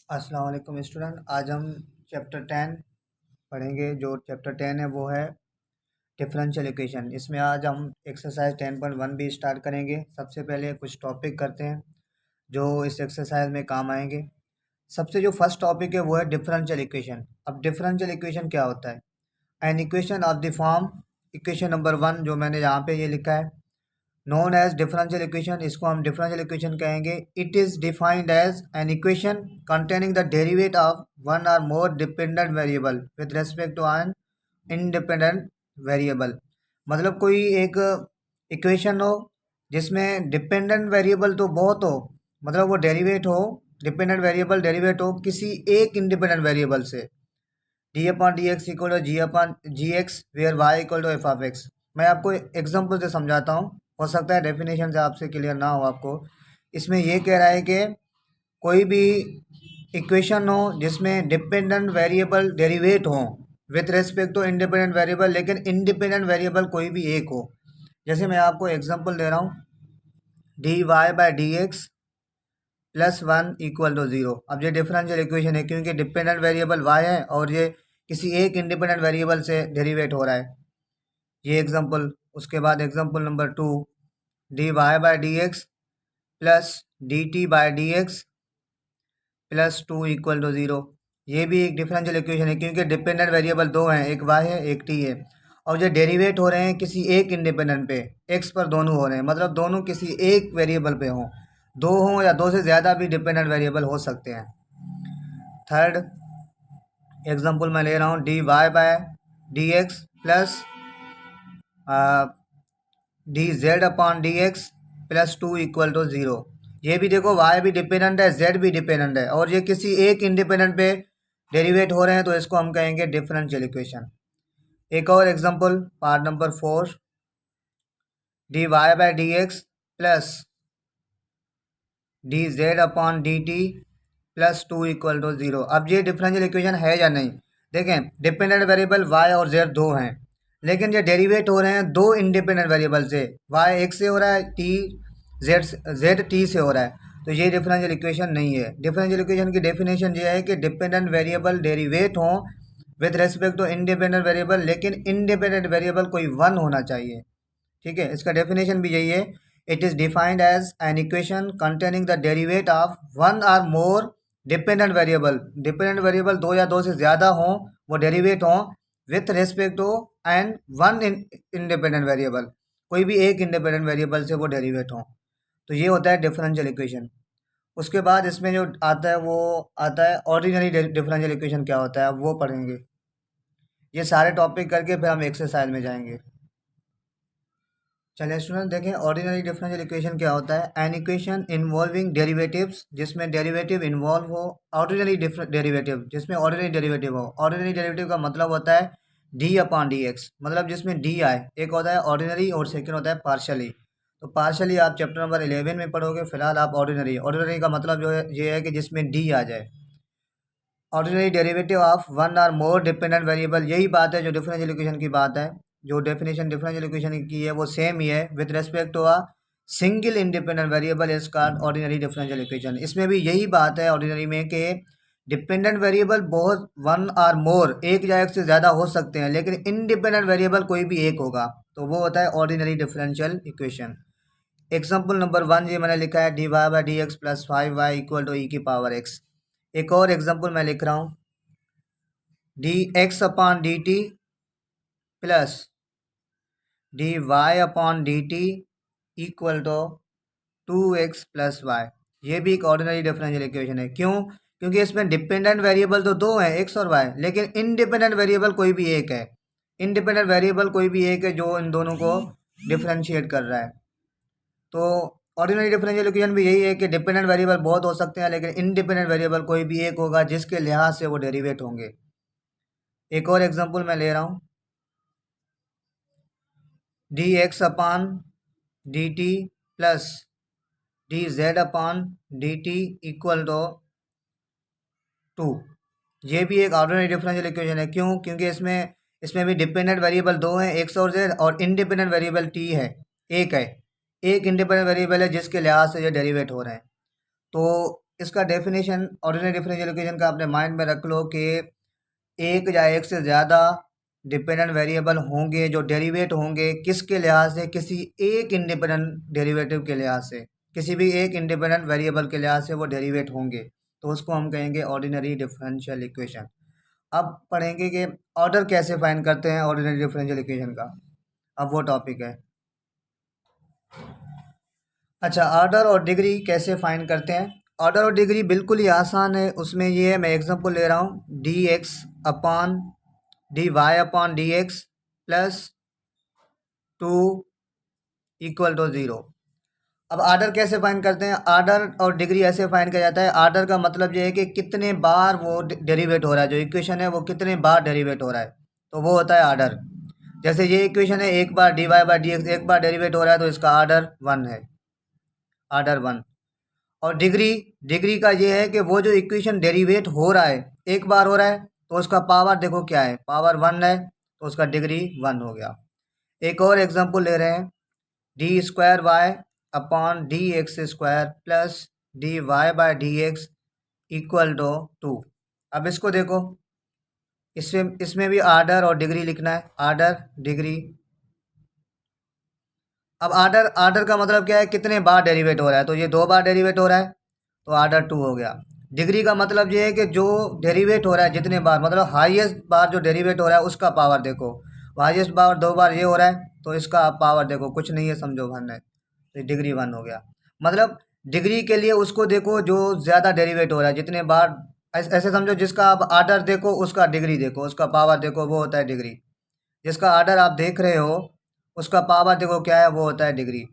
अस्सलाम वालेकुम स्टूडेंट। आज हम चैप्टर 10 पढ़ेंगे। जो चैप्टर 10 है वो है डिफरेंशियल इक्वेशन। इसमें आज हम एक्सरसाइज 10.1 भी स्टार्ट करेंगे। सबसे पहले कुछ टॉपिक करते हैं जो इस एक्सरसाइज में काम आएंगे। सबसे जो फर्स्ट टॉपिक है वो है डिफरेंशियल इक्वेशन। अब डिफरेंशियल इक्वेशन क्या होता है? An equation of the form, equation number 1 जो मैंने यहाँ पे ये लिखा है, नोन एज डिफरेंशियल इक्वेशन, इसको हम डिफरेंशियल इक्वेशन कहेंगे। It is defined as an equation containing the derivate of one और more dependent variable with respect to an independent variable. मतलब कोई एक इक्वेशन हो जिसमें डिपेंडेंट वेरिएबल तो बहुत हो, मतलब वो डेरिवेट हो, डिपेंडेंट वेरिएबल डेरिवेट हो किसी एक इंडिपेंडेंट वेरिएबल से। D upon D x equal to g upon g x where y equal to f of x. मैं आपको एग्जाम्पल से समझाता हूँ, हो सकता है डेफिनेशन से आपसे क्लियर ना हो आपको। इसमें ये कह रहा है कि कोई भी इक्वेशन हो जिसमें डिपेंडेंट वेरिएबल डेरिवेट हो with respect to independent variable, लेकिन इंडिपेंडेंट वेरिएबल कोई भी एक हो। जैसे मैं आपको एग्जांपल दे रहा हूँ, d Y by D x plus 1 equal to 0। अब ये डिफरेंशियल इक्वेशन है क्योंकि डिपेंडेंट वेरिएबल y है और ये किसी एक इंडिपेंडेंट वेरिएबल से डेरिवेट हो रहा है, ये एग्जांपल। उसके बाद example number 2, d Y by D x plus d t by D x plus 2 equal to 0। ये भी एक डिफरेंशियल इक्वेशन है क्योंकि डिपेंडेंट वेरिएबल दो हैं, एक y है एक t है, और ये डेरिवेट हो रहे हैं किसी एक इंडिपेंडेंट पे, x पर दोनों हो रहे हैं, मतलब दोनों किसी एक वेरिएबल पे हों। दो हों या दो से ज़्यादा भी डिपेंडेंट वेरिएबल हो सकते हैं। थर्ड एग्जांपल मैं ले रहा हूँ, d y by d x plus d z upon D x plus 2 equal to 0। ये भी देखो y भी डिपेंडेंट है, z भी डिपेंडेंट है, और ये किसी एक इंडिपेंडेंट पे डेरिवेट हो रहे हैं, तो इसको हम कहेंगे डिफरेंशियल इक्वेशन। एक और example, part number 4, d Y by D x plus d z upon d t plus 2 equal to 0। अब ये डिफरेंशियल इक्वेशन है या नहीं? देखें, डिपेंडेंट वेरिएबल y और z दो हैं, लेकिन ये डेरिवेट हो रहे हैं दो इंडिपेंडेंट वेरिएबल से। y एक से हो रहा है, t z t से हो रहा है, तो ये डिफरेंशियल इक्वेशन नहीं है। डिफरेंशियल इक्वेशन की डेफिनेशन ये है कि डिपेंडेंट वेरिएबल डेरिवेट हों with respect to independent variable, लेकिन इंडिपेंडेंट वेरिएबल कोई वन होना चाहिए। ठीक है, इसका डेफिनेशन भी यही है। It is defined as an equation containing the derivate of one और more dependent variable. Dependent variable दो या दो से ज़्यादा हों, वो डेरिवेट हों with respect to and one independent variable, कोई भी एक इंडिपेंडेंट वेरिएबल से वो डेरिवेट हों। तो ये होता है डिफरेंशियल इक्वेशन। उसके बाद इसमें जो आता है वो आता है ऑर्डिनरी डिफरेंशियल इक्वेशन। क्या होता है अब वो पढ़ेंगे। ये सारे टॉपिक करके फिर हम एक्सरसाइज में जाएंगे। चलिए स्टूडेंट देखें, ऑर्डिनरी डिफरेंशियल इक्वेशन क्या होता है। एन इक्वेशन इन्वॉल्विंग डेरिवेटिव्स, जिसमें डेरिवेटिव इन्वॉल्व हो। ऑर्डिनरी डेरिवेटिव, जिसमें ऑर्डिनरी डेरिवेटिव हो। ऑर्डिनरी डेरिवेटिव का मतलब होता है डी अपॉन डी एक्स, मतलब जिसमें डी आए। एक होता है ऑर्डिनरी और सेकंड होता है पार्शली। तो पार्शली आप चैप्टर नंबर 11 में पढ़ोगे, फिलहाल आप ऑर्डिनरी। ऑर्डिनरी का मतलब जो है ये है कि जिसमें डी आ जाए। ऑर्डिनरी डेरिवेटिव ऑफ वन और मोर डिपेंडेंट वेरिएबल, यही बात है जो डिफरेंशियल इक्वेशन की बात है। जो डेफिनेशन डिफरेंशियल इक्वेशन की है वो सेम ही है। With respect to a single independent variable is called ordinary differential equation. इसमें भी यही बात है ऑर्डिनरी में कि डिपेंडेंट वेरिएबल बहुत वन और मोर, एक या एक से ज़्यादा हो सकते हैं, लेकिन इंडिपेंडेंट वेरिएबल कोई भी एक होगा, तो वो होता है ordinary differential equation. Example number 1 ये मैंने लिखा है, d Y by D x plus 5y equal to e की पावर एक्स। एक और एग्जाम्पल मैं लिख रहा हूँ, d x upon d t plus d y upon d t equal to 2x plus y. ये भी एक ऑर्डिनरी डिफरेंशियल इक्वेशन है। क्यों? क्योंकि इसमें डिपेंडेंट वेरिएबल तो दो हैं, x और y, लेकिन इंडिपेंडेंट वेरिएबल कोई भी एक है। इंडिपेंडेंट वेरिएबल कोई भी एक है जो इन दोनों को डिफरेंशिएट कर रहा है। तो ऑर्डिनरी डिफरेंशियल इक्वेशन भी यही है कि डिपेंडेंट वेरिएबल बहुत हो सकते हैं, लेकिन इंडिपेंडेंट वेरिएबल कोई भी एक होगा जिसके लिहाज से वो डेरिवेट होंगे। एक और एग्जांपल मैं ले रहा हूँ, d x upon d t plus d z upon d t equal to 2। ये भी एक ऑर्डिनरी डिफरेंशियल इक्वेशन है। क्यों? क्योंकि इसमें भी डिपेंडेंट वेरिएबल दो हैं, एक्स और जेड, और इंडिपेंडेंट वेरिएबल टी है, एक है। एक इंडिपेंडेंट वेरिएबल है जिसके लिहाज से ये डेरिवेट हो रहे हैं। तो इसका डेफिनेशन ऑर्डिनरी डिफरेंशियल इक्वेशन का अपने माइंड में रख लो कि एक या एक से ज़्यादा डिपेंडेंट वेरिएबल होंगे जो डेरिवेट होंगे किसके लिहाज से, किसी एक इंडिपेंडेंट डेरिवेटिव के लिहाज से, किसी भी एक इंडिपेंडेंट वेरिएबल के लिहाज से वो डेरिवेट होंगे, तो उसको हम कहेंगे ऑर्डिनरी डिफरेंशियल इक्वेशन। अब पढ़ेंगे कि ऑर्डर कैसे फाइंड करते हैं ऑर्डिनरी डिफरेंशियल इक्वेशन का, अब वो टॉपिक है। अच्छा, ऑर्डर और डिग्री कैसे फाइंड करते हैं? ऑर्डर और डिग्री बिल्कुल ही आसान है। उसमें ये है, मैं एग्जांपल ले रहा हूँ, d x upon d y upon D x plus 2 equal to 0। अब आर्डर कैसे फाइंड करते हैं? आर्डर और डिग्री ऐसे फाइंड किया जाता है। आर्डर का मतलब ये है कि कितने बार वो डेरिवेट हो रहा है, जो इक्वेशन है वो कितने बार डेरिवेट हो रहा है, तो वो होता है आर्डर। जैसे ये इक्वेशन है, एक बार d Y by D x एक बार डेरिवेट हो रहा है, तो इसका आर्डर 1 है, आर्डर 1। और डिग्री, डिग्री का ये है कि वो जो इक्वेशन डेरिवेट हो रहा है, एक बार हो रहा है, तो उसका पावर देखो क्या है, पावर 1 है, तो उसका डिग्री 1 हो गया। एक और एग्जांपल ले रहे हैं, d square Y upon D x square plus d Y by D x equal to 2। अब इसको देखो, इसमें भी आर्डर और डिग्री लिखना है, आर्डर डिग्री। अब आर्डर, आर्डर का मतलब क्या है, कितने बार डेरिवेट हो रहा है, तो ये 2 बार डेरिवेट हो रहा है, तो आर्डर 2 हो गया। डिग्री का मतलब ये है कि जो डेरिवेट हो रहा है जितने बार, मतलब हाईएस्ट बार जो डेरिवेट हो रहा है उसका पावर देखो, हाईएस्ट बार 2 बार ये हो रहा है, तो इसका पावर देखो, कुछ नहीं है समझो भरना है, तो डिग्री 1 हो गया। मतलब डिग्री के लिए उसको देखो जो ज़्यादा डेरिवेट हो रहा है, जितने बार, ऐसे समझो जिसका आप आर्डर देखो उसका डिग्री देखो, उसका पावर देखो, वो होता है डिग्री। जिसका आर्डर आप देख रहे हो उसका पावर देखो क्या है, वो होता है डिग्री।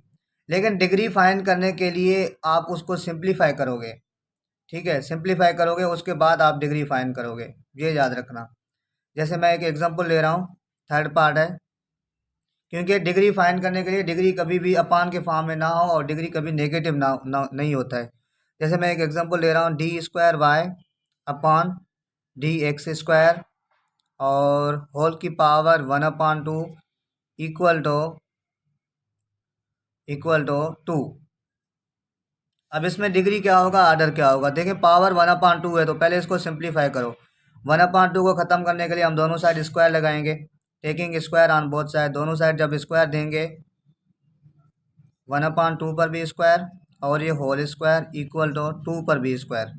लेकिन डिग्री फाइंड करने के लिए आप उसको सिंप्लीफाई करोगे, ठीक है, सिंप्लीफाई करोगे, उसके बाद आप डिग्री फाइंड करोगे, ये याद रखना। जैसे मैं एक एग्जांपल ले रहा हूँ, थर्ड पार्ट है, क्योंकि डिग्री फाइंड करने के लिए डिग्री कभी भी अपान के फॉर्म में ना हो और डिग्री कभी नेगेटिव ना नहीं होता है। जैसे मैं एक एग्जांपल ले रहा हूँ, d square Y upon D x square और होल की पावर 1/2 इक्वल टू 2। अब इसमें डिग्री क्या होगा, आर्डर क्या होगा? देखिए पावर 1/2 है, तो पहले इसको सिंप्लीफाई करो। 1/2 को ख़त्म करने के लिए हम दोनों साइड स्क्वायर लगाएंगे, taking square on both side. दोनों साइड जब स्क्वायर देंगे, 1/2 पर भी स्क्वायर और ये होल स्क्वायर इक्वल टू 2 पर भी स्क्वायर।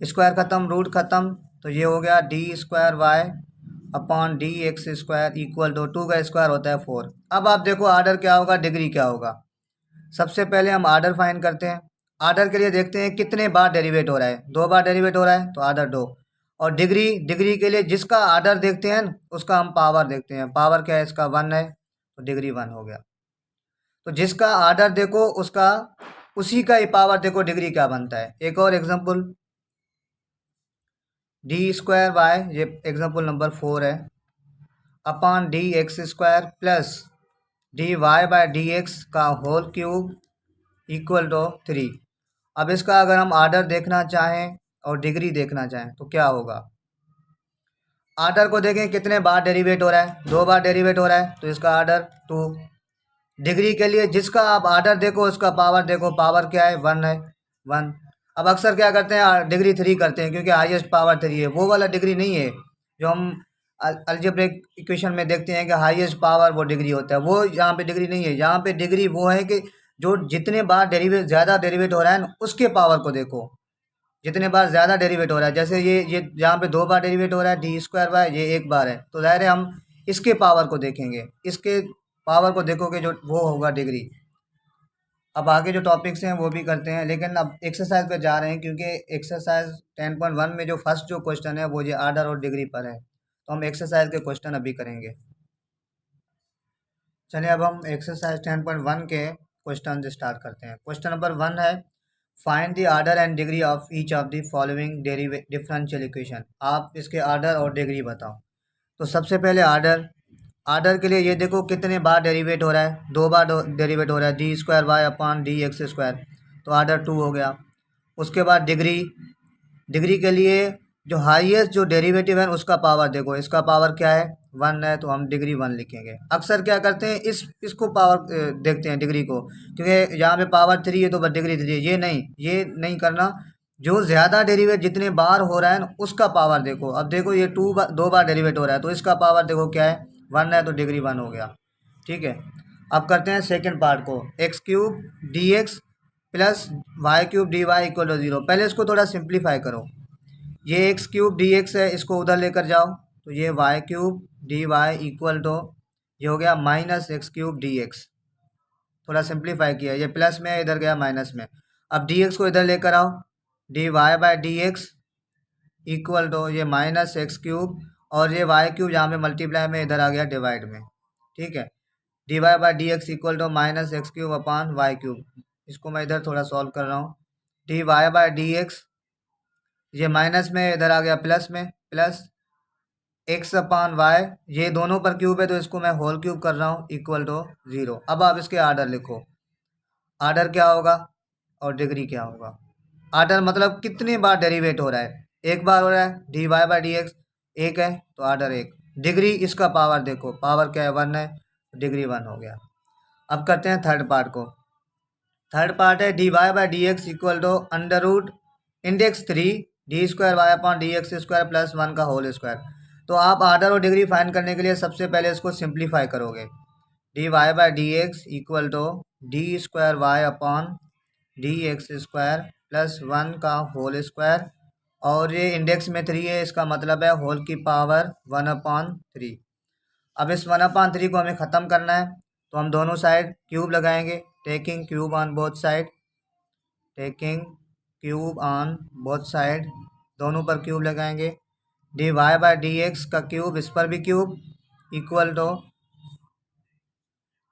स्क्वायर ख़त्म, रूट ख़त्म, तो ये हो गया d square Y upon D x square equal to 2 का स्क्वायर होता है 4। अब आप देखो आर्डर क्या होगा, डिग्री क्या होगा। सबसे पहले हम आर्डर फाइंड करते हैं। आर्डर के लिए देखते हैं कितने बार डेरिवेट हो रहा है, 2 बार डेरिवेट हो रहा है, तो आर्डर 2। और डिग्री, डिग्री के लिए जिसका आर्डर देखते हैं उसका हम पावर देखते हैं, पावर क्या है इसका, 1 है, तो डिग्री 1 हो गया। तो जिसका आर्डर देखो उसका, उसी का ही पावर देखो डिग्री क्या बनता है। एक और एग्जांपल, डी स्क्वायर वाई, ये एग्जांपल नंबर 4 है, upon D x square plus d Y by D x का होल क्यूब इक्वल टू 3। अब इसका अगर हम आर्डर देखना चाहें और डिग्री देखना चाहें तो क्या होगा? आर्डर को देखें कितने बार डेरिवेट हो रहा है, 2 बार डेरिवेट हो रहा है, तो इसका आर्डर 2। डिग्री के लिए जिसका आप आर्डर देखो उसका पावर देखो, पावर क्या है, 1 है, 1। अब अक्सर क्या करते हैं, डिग्री 3 करते हैं, क्योंकि हाईएस्ट पावर 3 है। वो वाला डिग्री नहीं है जो हम अलजेब्रिक इक्वेशन में देखते हैं कि हाईएस्ट पावर वो डिग्री होता है, वो यहाँ पे डिग्री नहीं है। यहाँ पे डिग्री वो है कि जो जितने बार डेरिवेट, ज़्यादा डेरिवेट हो रहा है ना, उसके पावर को देखो, जितने बार ज़्यादा डेरिवेट हो रहा है। जैसे ये यहाँ पे 2 बार डेरिवेट हो रहा है डी स्क्वायर बाय, ये 1 बार है, तो ज़ाहिर है हम इसके पावर को देखेंगे, इसके पावर को देखोगे जो वो होगा डिग्री। अब आगे जो टॉपिक्स हैं वो भी करते हैं, लेकिन अब एक्सरसाइज पे जा रहे हैं, क्योंकि एक्सरसाइज 10.1 में जो फर्स्ट जो क्वेश्चन है वो ये आर्डर और डिग्री पर है, तो हम एक्सरसाइज के क्वेश्चन अभी करेंगे। चलिए अब हम एक्सरसाइज 10.1 के क्वेश्चन स्टार्ट करते हैं। क्वेश्चन नंबर 1 है, find the order and degree of each of the following differential equation. आप इसके आर्डर और डिग्री बताओ। तो सबसे पहले आर्डर, आर्डर के लिए ये देखो कितने बार डेरिवेट हो रहा है, 2 बार डेरिवेट हो रहा है, D square Y upon D x square, तो आर्डर 2 हो गया। उसके बाद डिग्री, डिग्री के लिए जो हाईएस्ट जो डेरिवेटिव है उसका पावर देखो, इसका पावर क्या है, 1 है, तो हम डिग्री 1 लिखेंगे। अक्सर क्या करते हैं, इसको पावर देखते हैं डिग्री को, क्योंकि यहाँ पे पावर 3 है तो बस डिग्री 3 है, ये नहीं करना। जो ज़्यादा डेरिवेट जितने बार हो रहा है ना उसका पावर देखो। अब देखो ये दो बार डेरिवेट हो रहा है तो इसका पावर देखो क्या है, 1 है, तो डिग्री 1 हो गया। ठीक है, अब करते हैं सेकंड पार्ट को। X cube d x plus y cube d y equal to 0। पहले इसको थोड़ा सिंप्लीफाई करो। ये एक्स क्यूब डी एक्स है, इसको उधर लेकर जाओ तो ये y cube d y equal to ये हो गया minus x cube d x. थोड़ा सिंप्लीफाई किया, ये प्लस में है, इधर गया माइनस में। अब डी एक्स को इधर लेकर आओ, d Y by D x equal to ये माइनस एक्स क्यूब, और ये वाई क्यूब यहाँ पे मल्टीप्लाई में इधर आ गया डिवाइड में। ठीक है, d Y by D x equal to minus x cube upon y cube. इसको मैं इधर थोड़ा सॉल्व कर रहा हूँ। D Y by D x ये माइनस में इधर आ गया प्लस में, प्लस एक्स अपान वाई, ये दोनों पर क्यूब है तो इसको मैं होल क्यूब कर रहा हूँ इक्वल टू 0। अब आप इसके आर्डर लिखो, आर्डर क्या होगा और डिग्री क्या होगा। आर्डर मतलब कितनी बार डेरिवेट हो रहा है, एक बार हो रहा है, d Y by D x एक है तो आर्डर एक। डिग्री इसका पावर देखो, पावर क्या है 1 है, डिग्री 1 हो गया। अब करते हैं थर्ड पार्ट को। थर्ड पार्ट है d Y by D x equal to under root index 3 d square Y upon D x square plus 1 का होल स्क्वायर। तो आप आर्डर और डिग्री फाइंड करने के लिए सबसे पहले इसको सिंप्लीफाई करोगे। D Y by D x equal to d square Y upon D x square plus 1 का होल स्क्वायर, और ये इंडेक्स में 3 है, इसका मतलब है होल की पावर 1/3। अब इस 1/3 को हमें ख़त्म करना है तो हम दोनों साइड क्यूब लगाएंगे, taking cube on both side, taking cube on both side, दोनों पर क्यूब लगाएंगे। D Y by D x का क्यूब इस पर भी cube equal to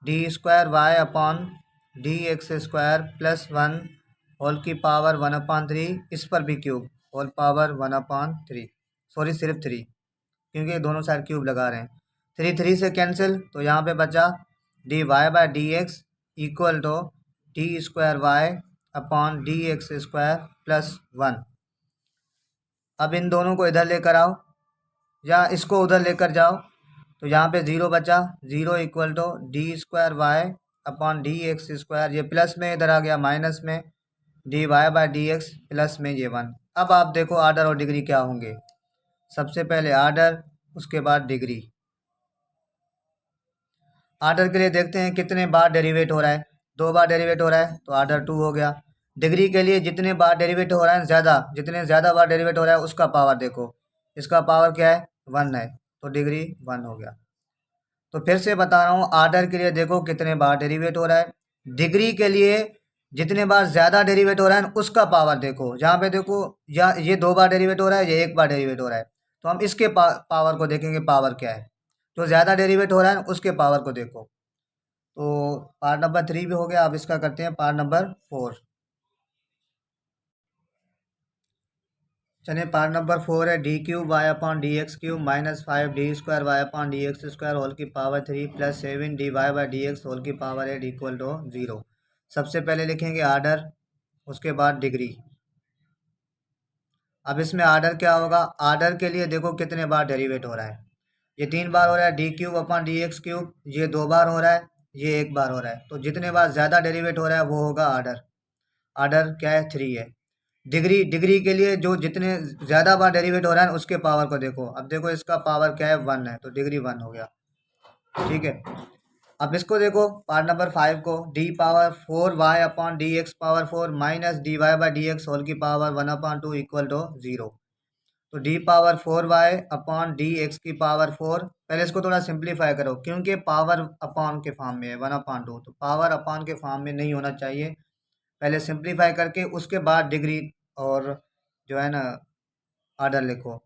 d square Y upon D x square plus 1 whole की power 1/3, इस पर भी क्यूब होल पावर 1/3, सॉरी सिर्फ 3 क्योंकि दोनों साइड क्यूब लगा रहे हैं। 3 3 से कैंसिल तो यहाँ पे बचा d Y by D x equal to d square Y upon D x square plus 1। अब इन दोनों को इधर लेकर आओ या इसको उधर लेकर जाओ तो यहाँ पे 0 बचा, 0 equal to d square Y upon D x square, ये प्लस में इधर आ गया माइनस में, d Y by D x plus में ये 1। अब आप देखो आर्डर और डिग्री क्या होंगे। सबसे पहले आर्डर, उसके बाद डिग्री। आर्डर के लिए देखते हैं कितने बार डेरिवेट हो रहा है, 2 बार डेरिवेट हो रहा है तो आर्डर 2 हो गया। डिग्री के लिए जितने बार डेरिवेट हो रहा है ज़्यादा, जितने ज़्यादा बार डेरिवेट हो रहा है उसका पावर देखो, इसका पावर क्या है 1 है तो डिग्री 1 हो गया। तो फिर से बता रहा हूँ, आर्डर के लिए देखो कितने बार डेरिवेट हो रहा है, डिग्री के लिए जितने बार ज़्यादा डेरिवेट हो रहा है उसका पावर देखो। जहाँ पे देखो या ये 2 बार डेरिवेट हो रहा है, ये 1 बार डेरिवेट हो रहा है, तो हम इसके पावर को देखेंगे, पावर क्या है। जो ज़्यादा डेरिवेट हो रहा है उसके पावर को देखो। तो पार्ट नंबर 3 भी हो गया। अब इसका करते हैं पार्ट नंबर 4। चलिए पार्ट नंबर 4 है d cube y upon D x cube minus 5 d square Y upon D x square whole की power 3 plus 7 d Y by D x whole की पावर 8 इक्वल टू 0। सबसे पहले लिखेंगे order, उसके बाद degree. अब इसमें आर्डर क्या होगा, आर्डर के लिए देखो कितने बार डेरिवेट हो रहा है, ये 3 बार हो रहा है d cube upon D x cube, ये 2 बार हो रहा है, ये 1 बार हो रहा है, तो जितने बार ज़्यादा डेरिवेट हो रहा है वो होगा आर्डर। आर्डर क्या है 3 है। डिग्री, डिग्री के लिए जो जितने ज़्यादा बार डेरिवेट हो रहा है उसके पावर को देखो। अब देखो इसका पावर क्या है 1 है तो डिग्री 1 हो गया। ठीक है, अब इसको देखो पार्ट नंबर 5 को, d power 4 y upon D x power 4 minus D Y by D x whole की पावर 1/2 इक्वल टू 0। तो d power 4 y upon D x की पावर 4, पहले इसको थोड़ा सिंप्लीफाई करो क्योंकि पावर अपॉन के फॉर्म में है 1/2, तो पावर अपॉन के फॉर्म में नहीं होना चाहिए। पहले सिंप्लीफाई करके उसके बाद डिग्री और जो है ना आर्डर लिखो।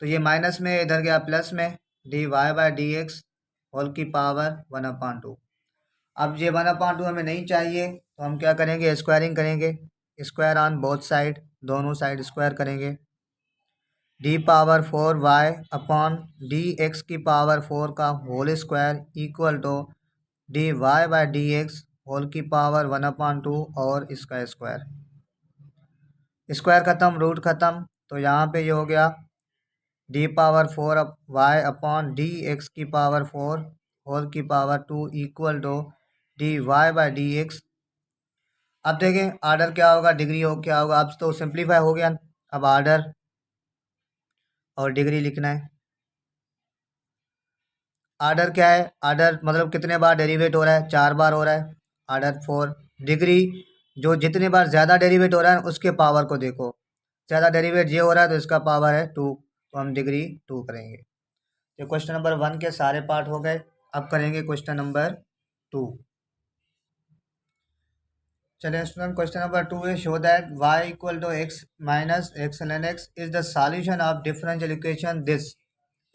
तो ये माइनस में इधर गया प्लस में, d Y by D x whole की पावर 1/2। अब ये 1/2 हमें नहीं चाहिए तो हम क्या करेंगे, स्क्वायरिंग करेंगे, स्क्वायर ऑन बोथ साइड, दोनों साइड स्क्वायर करेंगे। D power 4 y upon D x की पावर 4 का whole square equal to d Y by D x whole की पावर 1/2 और इसका स्क्वायर। स्क्वायर ख़त्म, रूट ख़त्म, तो यहाँ पे ये हो गया d power 4 y upon D x की पावर 4 होल की power 2 equal to d Y by D x. अब देखें आर्डर क्या होगा, डिग्री हो क्या होगा। अब तो सिंप्लीफाई हो गया। अब आर्डर और डिग्री लिखना है। आर्डर क्या है, आर्डर मतलब कितने बार डेरिवेट हो रहा है, 4 बार हो रहा है, आर्डर 4। डिग्री जो जितने बार ज़्यादा डेरिवेट हो रहा है उसके पावर को देखो, ज़्यादा डेरिवेट ये हो रहा है तो इसका पावर है 2, तो हम डिग्री 2 करेंगे। तो क्वेश्चन नंबर 1 के सारे पार्ट हो गए। अब करेंगे क्वेश्चन नंबर 2। चलिए स्टूडेंट, क्वेश्चन नंबर 2 है show that y equal to x minus x ln x is the solution of differential equation this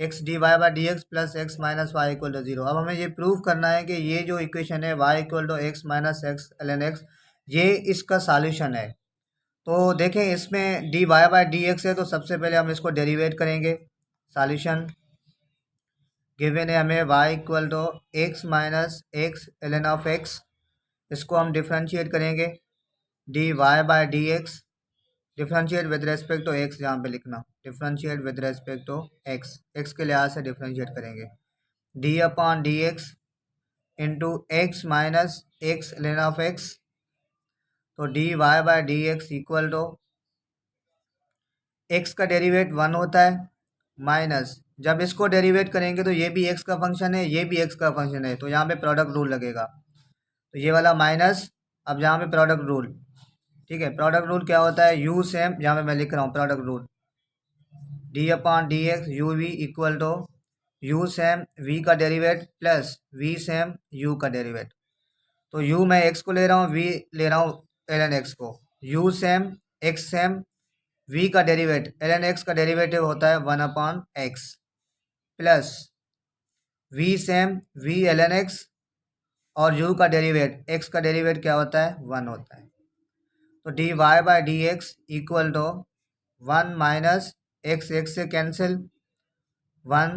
x d Y by D x plus x minus y equal to zero. अब हमें ये prove करना है कि ये जो equation है y equal to x minus x ln x ये इसका सॉल्यूशन है। तो देखें इसमें d Y by D x है तो सबसे पहले हम इसको डेरिवेट करेंगे। सॉल्यूशन गिवन है हमें y equal to x minus x ln of x, इसको हम डिफ्रेंशिएट करेंगे d Y by D x, differentiate with respect to x, यहाँ पे लिखना differentiate with respect to x, x के लिहाज से डिफ्रेंशिएट करेंगे। D upon D x into x minus x ln of x, तो d Y by D x equal to x का derivate 1 होता है माइनस, जब इसको डेरिवेट करेंगे तो ये भी एक्स का फंक्शन है ये भी एक्स का फंक्शन है तो यहाँ पे प्रोडक्ट रूल लगेगा, तो ये वाला माइनस। अब यहाँ पे प्रोडक्ट रूल, ठीक है, प्रोडक्ट रूल क्या होता है, यू सेम, यहाँ पे मैं लिख रहा हूँ product rule d upon D x u v equal to u same v का derivate plus v same u का डेरिवेट। तो यू मैं एक्स को ले रहा हूँ, वी ले रहा हूँ ln एक्स को, u same x same v का डेरिवेट ln एक्स का डेरिवेटिव होता है 1 upon x plus v same v ln x और u का डेरिवेट एक्स का डेरिवेट क्या होता है 1 होता है। तो d Y by D x equal to 1 minus x, x से cancel 1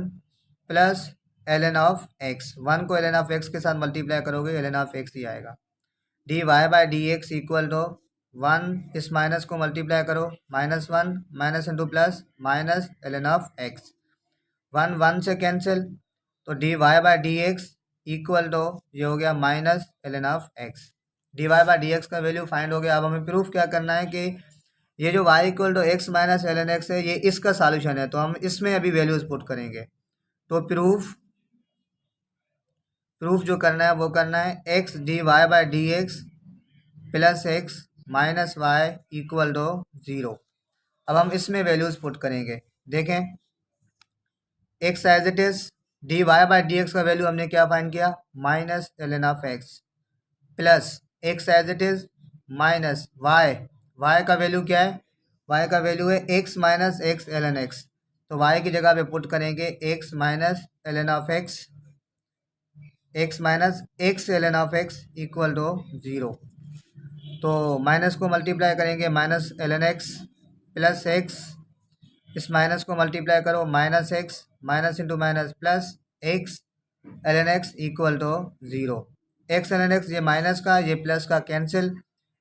plus ln of x, 1 को ln ऑफ एक्स के साथ मल्टीप्लाई करोगे ln ऑफ एक्स ही आएगा। D Y by D x equal to 1, इस माइनस को मल्टीप्लाई करो -1 minus into plus minus ln of x, 1 1 से कैंसिल, तो d Y by D x equal to ये हो गया minus ln of x. D Y by D x का value find हो गया। अब हमें प्रूफ क्या करना है कि ये जो y equal to x minus ln x है ये इसका सॉल्यूशन है, तो हम इसमें अभी वैल्यूज पुट करेंगे। तो प्रूफ जो करना है वो करना है x d Y by D x plus x minus y equal to 0। अब हम इसमें वैल्यूज पुट करेंगे। देखें x as it is, d Y by D x का वैल्यू हमने क्या फाइंड किया minus ln of x plus x as it is minus y, y का वैल्यू क्या है, वाई का वैल्यू है x minus x ln x, तो वाई की जगह पे पुट करेंगे x minus ln of x, x minus x ln of x equal to 0। तो माइनस को मल्टीप्लाई करेंगे minus ln x plus x, इस माइनस को मल्टीप्लाई करो minus x minus into minus plus x ln x equal to 0। X ln x ये minus का ये plus का कैंसिल,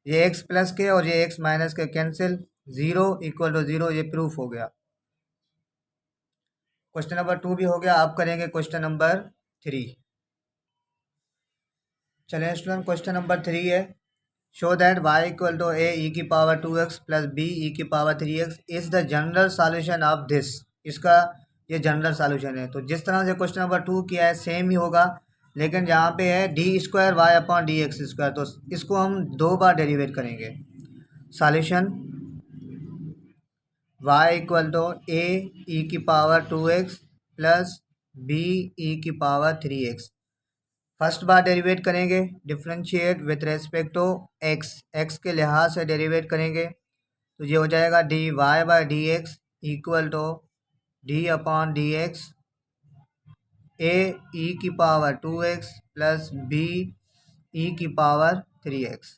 ये एक्स प्लस के और ये एक्स माइनस के कैंसिल, 0 इक्वल टू 0, ये प्रूफ हो गया। क्वेश्चन नंबर 2 भी हो गया। आप करेंगे क्वेश्चन नंबर 3। चलिए स्टूडेंट, क्वेश्चन नंबर 3 है show that y equal to a e की power 2x plus b e की power 3x is the general solution of this, इसका ये जनरल सॉल्यूशन है। तो जिस तरह से क्वेश्चन नंबर 2 किया है सेम ही होगा, लेकिन जहाँ पे है D square Y upon D x square, तो इसको हम 2 बार डेरिवेट करेंगे। Solution y equal to a e की power 2x plus b e की पावर 3x, फर्स्ट बार डेरिवेट करेंगे differentiate with respect to x, x के लिहाज से डेरिवेट करेंगे, तो ये हो जाएगा d Y by D x equal to d upon D x a e की power 2x plus b e की पावर 3x,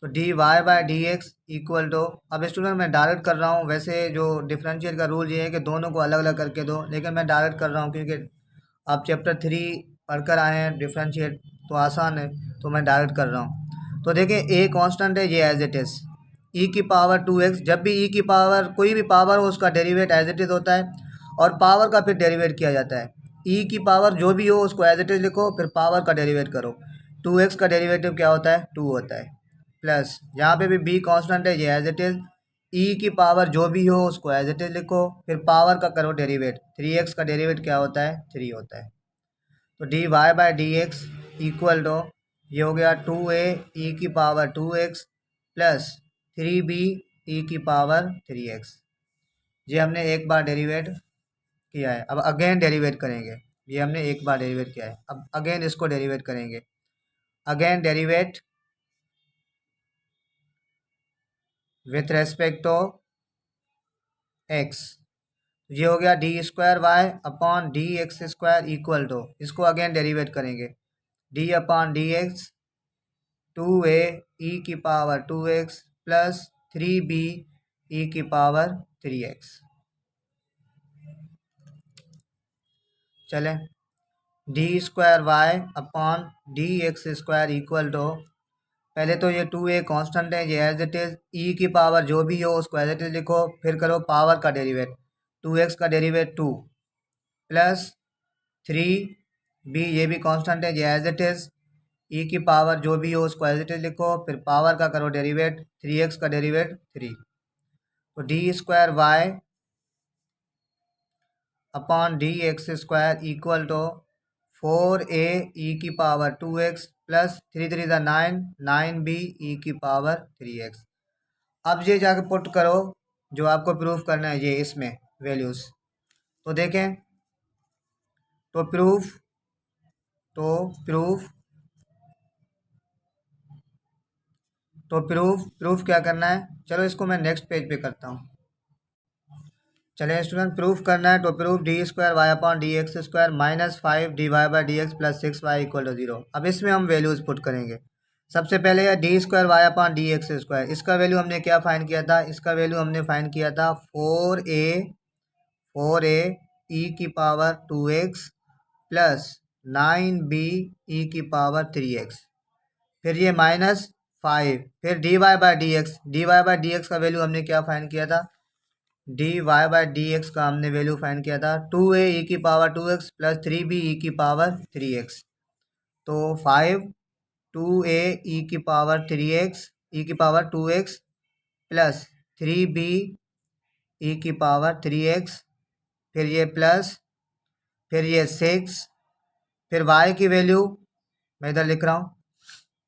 तो d Y by D x equal to, अब स्टूडेंट मैं डायरेक्ट कर रहा हूँ, वैसे जो डिफरेंशिएट का रूल ये है कि दोनों को अलग अलग करके दो, लेकिन मैं डायरेक्ट कर रहा हूँ क्योंकि आप चैप्टर 3 पढ़कर आए हैं, डिफरेंशिएट तो आसान है तो मैं डायरेक्ट कर रहा हूँ। तो देखिए ए कांस्टेंट है, ये एज इट इज़ ई की पावर 2x, जब भी ई की पावर कोई भी पावर हो उसका डेरिवेट एज इट इज़ होता है और पावर का फिर डेरिवेट किया जाता है। ई की पावर जो भी हो उसको एज इट इज़ लिखो, फिर पावर का डेरिवेट करो। 2x का डेरिवेटिव क्या होता है 2 होता है, प्लस यहाँ पे भी बी कांस्टेंट है, ये एज इट इज, ई की पावर जो भी हो उसको एज इट इज लिखो, फिर पावर का करो डेरिवेट, 3x का डेरिवेट क्या होता है, 3 होता है। तो dy by d x equal to, ये हो गया 2a ई की पावर 2x प्लस 3b ई की पावर 3x। ये हमने एक बार डेरिवेट किया है, अब अगेन डेरिवेट करेंगे। ये हमने एक बार डेरिवेट किया है, अब अगेन इसको डेरिवेट करेंगे। Again derivate with respect to x, ये हो गया d square Y upon D x square equal to, इसको अगेन डेरिवेट करेंगे, d upon D x 2a e की पावर 2x प्लस 3b ई की पावर 3x। चलें, d square Y upon D x square equal to, पहले तो ये 2a constant है, ये एज इट इज, ई की पावर जो भी हो उसको एज इट इज लिखो, फिर करो पावर का डेरिवेट, 2x का डेरिवेट 2 प्लस 3b, ये भी कांस्टेंट है, ये एज इट इज, ई की पावर जो भी हो उसको एज इट इज लिखो, फिर पावर का करो डेरिवेट, 3x का डेरिवेट 3। तो d square Y upon D x square equal to 4a e की पावर 2x प्लस 3 3 9, 9b ई की पावर 3x। अब ये जाके पुट करो जो आपको प्रूफ करना है, ये इसमें वैल्यूज़, तो देखें, तो प्रूफ प्रूफ क्या करना है, चलो इसको मैं नेक्स्ट पेज पे करता हूँ। चलिए स्टूडेंट, प्रूफ करना है, तो proof d square Y upon D x square minus 5 d Y by D x plus 6 y equal to 0। अब इसमें हम वैल्यूज पुट करेंगे। सबसे पहले है D square Y upon D x square, इसका वैल्यू हमने क्या फाइंड किया था, इसका वैल्यू हमने फाइंड किया था 4a ई की पावर 2x प्लस 9b ई की पावर 3x, फिर ये माइनस 5, फिर d Y by D x का वैल्यू हमने क्या फाइंड किया था, d Y by D x का हमने वैल्यू फाइंड किया था 2a ई की पावर 2x प्लस 3b ई की पावर 3x। तो 5 2a ई की पावर 3x ई की पावर 2x प्लस 3b ई की पावर 3x, फिर ये प्लस, फिर ये 6, फिर y की वैल्यू मैं इधर लिख रहा हूँ,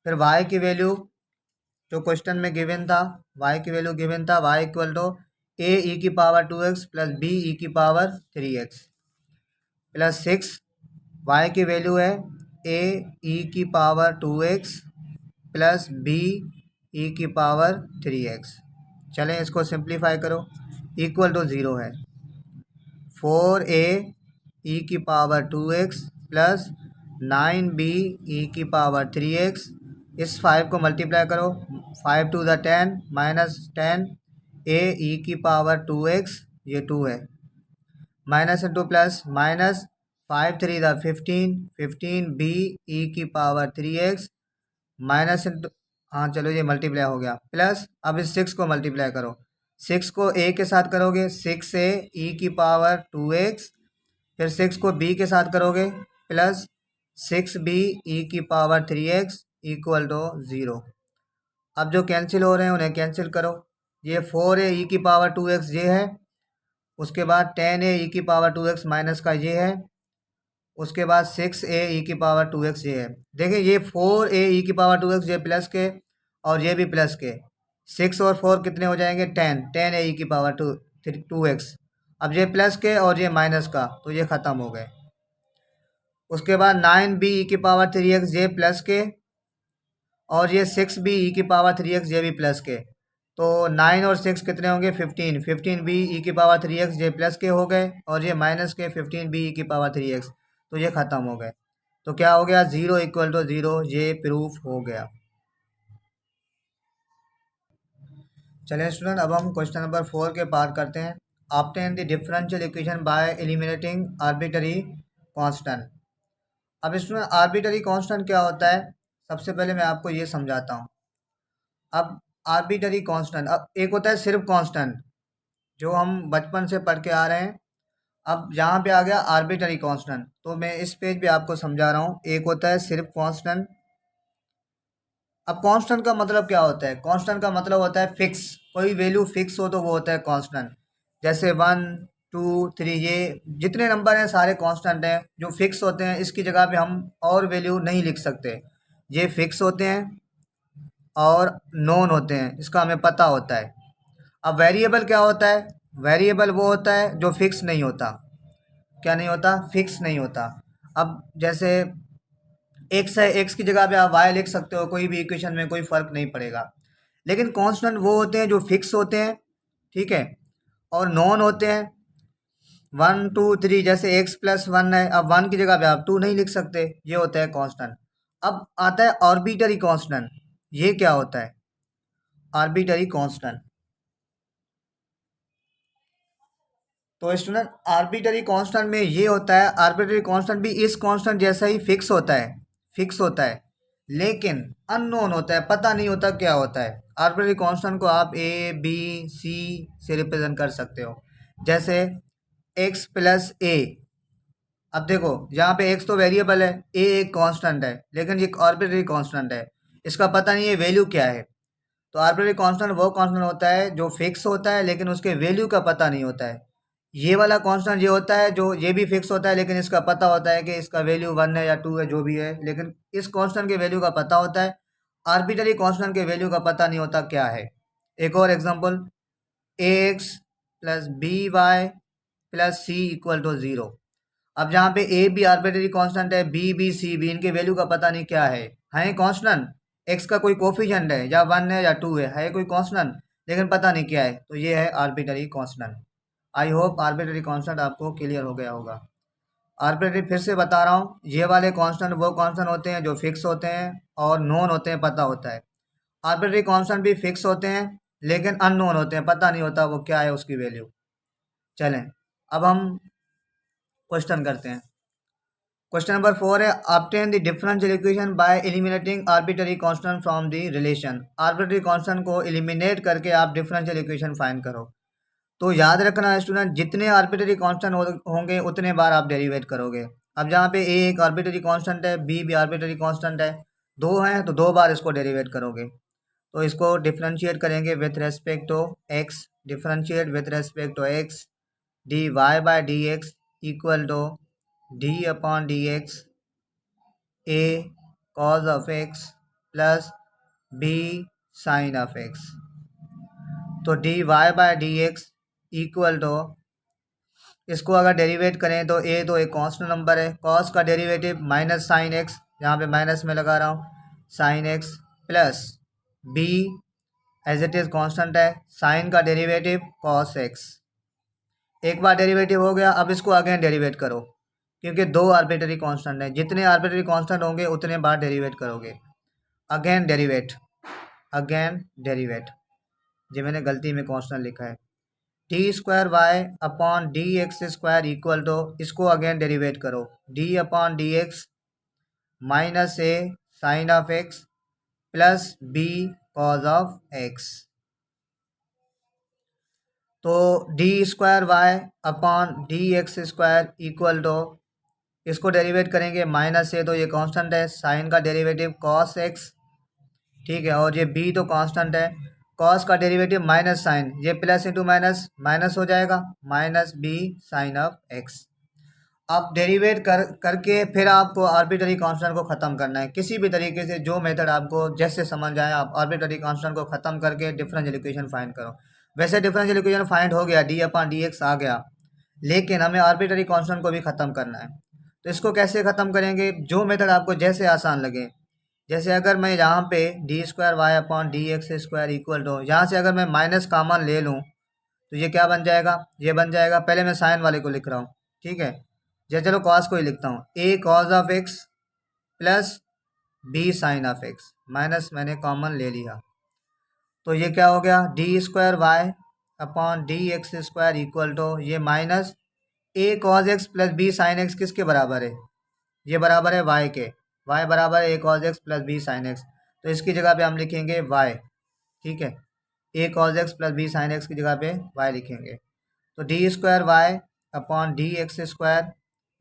फिर y की वैल्यू जो क्वेश्चन में गिवन था, y की वैल्यू गिवन था, y इक्वल टू a ई की पावर 2x प्लस b ई की पावर 3x प्लस 6, y की वैल्यू है a ई की पावर 2x प्लस b ई की पावर 3x। चलें इसको सिंप्लीफाई करो, इक्वल टू 0 है, 4a ई की पावर 2x प्लस 9b ई की पावर 3x, इस 5 को मल्टीप्लाई करो, 5 टू द 10 माइनस 10 a ई की पावर 2x, ये 2 है, minus into plus, minus 5 3 the 15, 15b ई की पावर 3x माइनस इंटू, हाँ चलो ये मल्टीप्लाई हो गया, प्लस अब इस 6 को मल्टीप्लाई करो, 6 को a के साथ करोगे 6a ई की पावर 2x, फिर 6 को b के साथ करोगे प्लस 6b ई की पावर 3x इक्वल टू 0। अब जो कैंसिल हो रहे हैं उन्हें कैंसिल करो, ये 4a ई की पावर 2x ये है, उसके बाद 10a ई की पावर 2x माइनस का ये है, उसके बाद 6a ई की पावर 2x ये है। देखिए ये 4a ई की पावर 2x ये प्लस के और ये भी प्लस के, 6 और 4 कितने हो जाएंगे 10a ई की पावर 2x, अब ये प्लस के और ये माइनस का, तो ये ख़त्म हो गए। उसके बाद 9b ई की पावर 3x ये प्लस के और ये 6b ई की पावर 3x ये भी प्लस के, तो 9 और 6 कितने होंगे 15, 15b ई की पावर 3x ये प्लस के हो गए और ये माइनस के 15b ई की पावर 3x, तो ये ख़त्म हो गए। तो क्या हो गया 0 इक्वल टू 0, ये प्रूफ हो गया। चलिए स्टूडेंट, अब हम क्वेश्चन नंबर 4 के पार करते हैं। Obtain the differential equation by eliminating arbitrary constant. अब स्टूडेंट आर्बिट्ररी कांस्टेंट क्या होता है, सबसे पहले मैं आपको ये समझाता हूँ। अब आर्बिट्ररी कांस्टेंट, अब एक होता है सिर्फ कांस्टेंट जो हम बचपन से पढ़ के आ रहे हैं, अब यहाँ पे आ गया आर्बिट्ररी कांस्टेंट, तो मैं इस पेज पे आपको समझा रहा हूँ। एक होता है सिर्फ कांस्टेंट, अब कांस्टेंट का मतलब क्या होता है? कांस्टेंट का मतलब होता है फिक्स। कोई वैल्यू फिक्स हो तो वो होता है कांस्टेंट। जैसे 1 2 3 ये जितने नंबर हैं सारे कांस्टेंट हैं जो फिक्स होते हैं। इसकी जगह पे हम और वैल्यू नहीं लिख सकते। ये फिक्स होते हैं और नोन होते हैं, इसका हमें पता होता है। अब वेरिएबल क्या होता है? वेरिएबल वो होता है जो फिक्स नहीं होता। क्या नहीं होता? फिक्स नहीं होता। अब जैसे एक्स है, एक्स की जगह पे आप वाई लिख सकते हो, कोई भी इक्वेशन में कोई फर्क नहीं पड़ेगा। लेकिन कांस्टेंट वो होते हैं जो फिक्स होते हैं, ठीक है, और नॉन होते हैं। 1 2 3 जैसे एक्स प्लस वन है, अब वन की जगह पे आप 2 नहीं लिख सकते, ये होता है कांस्टेंट। अब आता है आर्बिटरी कांस्टेंट। ये क्या होता है? Arbitrary constant. तो स्टूडेंट आर्बिटरी कांस्टेंट में ये होता है, आर्बिटरी कांस्टेंट भी इस कांस्टेंट जैसा ही फिक्स होता है। फिक्स होता है लेकिन अननोन होता है, पता नहीं होता क्या होता है। आर्बिटरी कांस्टेंट को आप ए बी सी से रिप्रेजेंट कर सकते हो। जैसे एक्स प्लस ए। अब देखो यहाँ पे एक्स तो वेरिएबल है, ए एक कांस्टेंट है, लेकिन ये आर्बिटरी कांस्टेंट है, इसका पता नहीं है वैल्यू क्या है। तो आर्बिट्रेरी कांस्टेंट वो कांस्टेंट होता है जो फिक्स होता है लेकिन उसके वैल्यू का पता नहीं होता है। ये वाला कांस्टेंट ये होता है जो ये भी फिक्स होता है लेकिन इसका पता होता है कि इसका वैल्यू 1 है या 2 है, जो भी है, लेकिन इस कांस्टेंट के वैल्यू का पता होता है। आर्बिट्रेरी कांस्टेंट के वैल्यू का पता नहीं होता क्या है। एक और example, a x plus b y plus C equal to 0। अब जहाँ पे ए बी आर्बिट्रेरी कांस्टेंट है, बी बी सी बी, इनके वैल्यू का पता नहीं क्या है कांस्टेंट। एक्स का कोई कोफिशिएंट है, या 1 है या 2 है कोई कांस्टेंट, लेकिन पता नहीं क्या है, तो ये है arbitrary constant. I hope arbitrary constant आपको क्लियर हो गया होगा। आर्बिट्रेरी फिर से बता रहा हूँ, ये वाले कांस्टेंट वो कांस्टेंट होते हैं जो फिक्स होते हैं और नोन होते हैं, पता होता है। आर्बिट्रेरी कांस्टेंट भी फिक्स होते हैं लेकिन अननोन होते हैं, पता नहीं होता वो क्या है उसकी वैल्यू। चलें अब हम क्वेश्चन करते हैं। क्वेश्चन नंबर 4 है, obtain the differential equation by eliminating arbitrary constant from the relation. Arbitrary constant को एलिमिनेट करके आप डिफरेंशियल इक्वेशन फाइंड करो। तो याद रखना है स्टूडेंट, जितने आर्बिट्रेरी कांस्टेंट होंगे उतने बार आप डेरिवेट करोगे। अब जहाँ पे ए एक आर्बिट्रेरी कांस्टेंट है, बी भी आर्बिट्रेरी कांस्टेंट है, दो हैं तो दो बार इसको डेरिवेट करोगे। तो इसको डिफरेंशिएट करेंगे with respect to x. Differentiate with respect to x, d Y by D x equal to d upon D x a cos of x plus b sine of x. तो d Y by D x equal to, इसको अगर derivate करें तो a तो एक constant number है, cos का derivative minus sine x, यहाँ पे माइनस में लगा रहा हूँ, sine x plus b as it is constant है, साइन का डेरिवेटिव कॉस एक्स। एक बार डेरिवेटिव हो गया, अब इसको अगेन डेरिवेट करो, क्योंकि दो आर्बिट्रेरी कांस्टेंट है, जितने आर्बिट्रेरी कांस्टेंट होंगे उतने बार डेरिवेट करोगे। अगेन डेरिवेट, अगेन डेरिवेट, जी मैंने गलती में कांस्टेंट लिखा है। D square Y upon D x square equal to, इसको अगेन डेरिवेट करो, d upon D x minus a sine of x plus b cos of x. तो d square Y upon D x square equal to, इसको derivate करेंगे minus से, तो ये constant है, sign का डेरिवेटिव कॉस एक्स, ठीक है, और ये बी तो कांस्टेंट है, कॉस का डेरिवेटिव माइनस साइन, ये प्लस इंटू माइनस माइनस हो जाएगा, minus b sine of x. अब डेरिवेट करके फिर आपको आर्बिट्रेरी कांस्टेंट को ख़त्म करना है, किसी भी तरीके से जो मेथड आपको जैसे समझ आए, आप आर्बिट्रेरी कांस्टेंट को ख़त्म करके डिफरेंशियल इक्वेशन फाइंड करो। वैसे डिफरेंशियल इक्वेशन फाइंड हो गया, डी अपॉन डी एक्स आ गया, लेकिन हमें आर्बिट्रेरी कांस्टेंट को भी ख़त्म करना है। तो इसको कैसे ख़त्म करेंगे? जो मेथड आपको जैसे आसान लगे। जैसे अगर मैं यहाँ पे d square Y upon D x square equal to, यहाँ से अगर मैं माइनस कॉमन ले लूँ तो ये क्या बन जाएगा? ये बन जाएगा, पहले मैं साइन वाले को लिख रहा हूँ, ठीक है, जैसे चलो कॉस को ही लिखता हूँ, a cos of x plus b sine of x, minus मैंने कॉमन ले लिया, तो ये क्या हो गया? D square Y upon D x square equal to, ये minus a cos x plus b sine x किसके बराबर है? ये बराबर है वाई के, वाई बराबर है a cos x plus b sine x, तो इसकी जगह पे हम लिखेंगे वाई, ठीक है, a cos x plus b sine x की जगह पे वाई लिखेंगे। तो d square Y upon D x square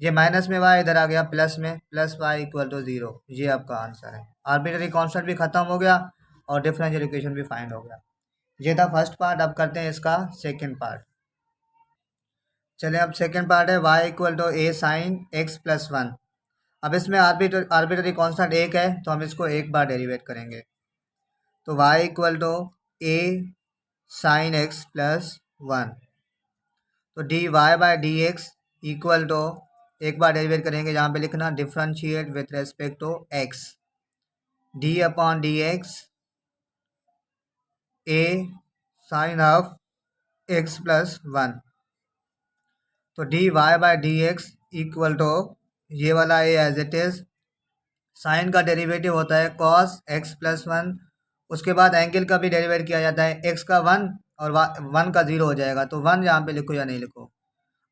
ये माइनस में वाई इधर आ गया प्लस में, प्लस वाई इक्वल टू 0। ये आपका आंसर है। आर्बिट्ररी कांस्टेंट भी खत्म हो गया और डिफरेंशियल इक्वेशन भी फाइंड हो गया। ये था फर्स्ट पार्ट। अब करते हैं इसका सेकेंड पार्ट। चलिए अब सेकेंड पार्ट है y equal to a sine x plus one. अब इसमें आर्बिट्ररी कांस्टेंट एक है तो हम इसको एक बार डेरिवेट करेंगे। तो y equal to a sine x plus one. तो d Y by D x equal to एक बार डेरिवेट करेंगे, जहाँ पे लिखना differentiate with respect to x, d upon D x a sine of x plus one. तो d Y by D x equal to ये वाला a as it is, sine का डेरिवेटिव होता है कॉस एक्स प्लस वन, उसके बाद angle का भी डेरिवेट किया जाता है, एक्स का वन और वन का जीरो हो जाएगा। तो वन यहाँ पे लिखो या नहीं लिखो।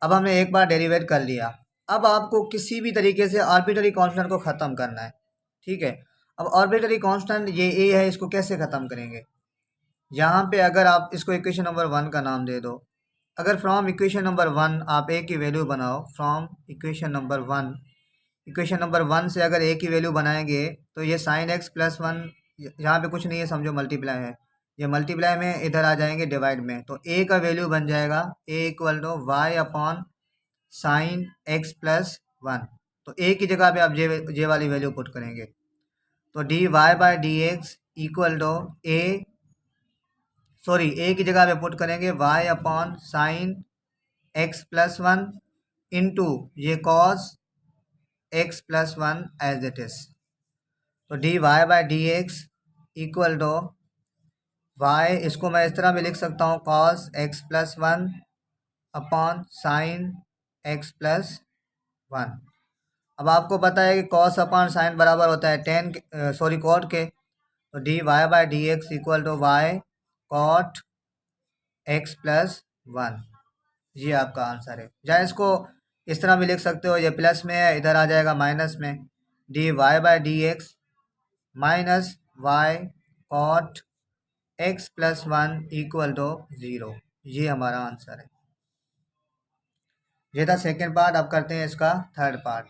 अब हमने एक बार डेरिवेट कर लिया। अब आपको किसी भी तरीके से आर्बिट्ररी कांस्टेंट को ख़त्म करना है, ठीक है। अब आर्बिट्ररी कांस्टेंट ये ए है, इसको कैसे ख़त्म करेंगे। यहाँ पे अगर आप इसको इक्वेशन नंबर वन का नाम दे दो, अगर फ्रॉम इक्वेशन नंबर वन आप ए की वैल्यू बनाओ, from equation number one, equation number one से अगर ए की वैल्यू बनाएंगे तो ये साइन एक्स प्लस वन, यहाँ पे कुछ नहीं है, समझो मल्टीप्लाई है, ये मल्टीप्लाई में इधर आ जाएंगे डिवाइड में, तो ए का वैल्यू बन जाएगा a equal to y upon sine x plus one. तो ए की जगह पे आप जे वाली वैल्यू पुट करेंगे, तो d Y by D x equal to a, sorry a की जगह पे पुट करेंगे y upon sine x plus one into ये cos x plus one as it is. तो d Y by D x equal to y, इसको मैं इस तरह भी लिख सकता हूँ cos x plus one upon sine x plus one. अब आपको पता है कि कॉस अपॉन साइन बराबर होता है टेन, सॉरी कॉट के। तो d Y by D x equal to y cot x plus one. ये आपका आंसर है। या इसको इस तरह भी लिख सकते हो, ये प्लस में है इधर आ जाएगा माइनस में, d Y by D x minus y cot x plus one equal to 0। ये हमारा आंसर है। ये था सेकेंड पार्ट। अब करते हैं इसका थर्ड पार्ट।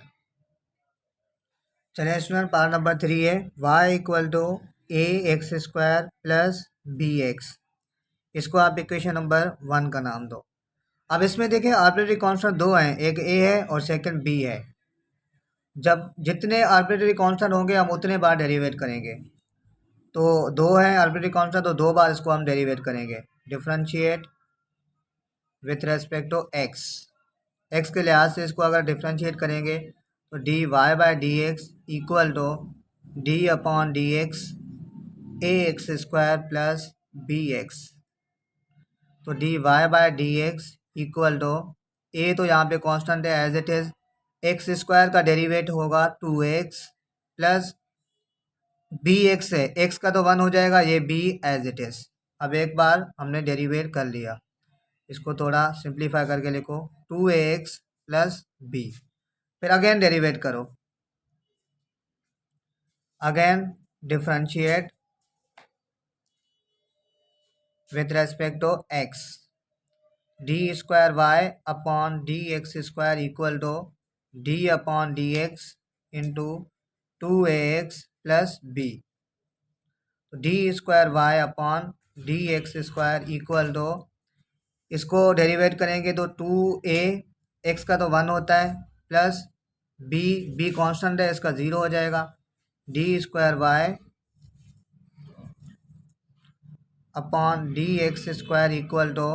चलिए स्टूडेंट पार्ट नंबर 3 है y equal to a x square plus b x. इसको आप इक्वेशन नंबर 1 का नाम दो। अब इसमें देखिए आर्बिट्ररी कांस्टेंट दो हैं, एक ए है और सेकंड बी है। जब जितने आर्बिट्ररी कांस्टेंट होंगे हम उतने बार डेरिवेट करेंगे। तो दो हैं आर्बिट्ररी कांस्टेंट, तो दो बार इसको हम डेरिवेट करेंगे, differentiate with respect to x. X के लिहाज से इसको अगर डिफरेंशिएट करेंगे तो d Y by D x equal to d upon D x a x square plus b x. तो d Y by D x equal to a तो यहाँ पे कांस्टेंट है as it is, x square का derivate होगा 2x plus b x है, x का तो 1 हो जाएगा, ये बी एज इट इज। अब एक बार हमने डेरिवेट कर लिया, इसको थोड़ा सिंप्लीफाई करके लिखो 2ax प्लस बी। फिर अगेन डेरिवेट करो, again differentiate with respect to x, d square Y upon D x square equal to d upon D x into 2ax plus b. तो d square Y upon D x square equal to, इसको derivate करेंगे तो 2a, x का तो 1 होता है, plus be constant है इसका 0 हो जाएगा, d square Y upon D x square equal to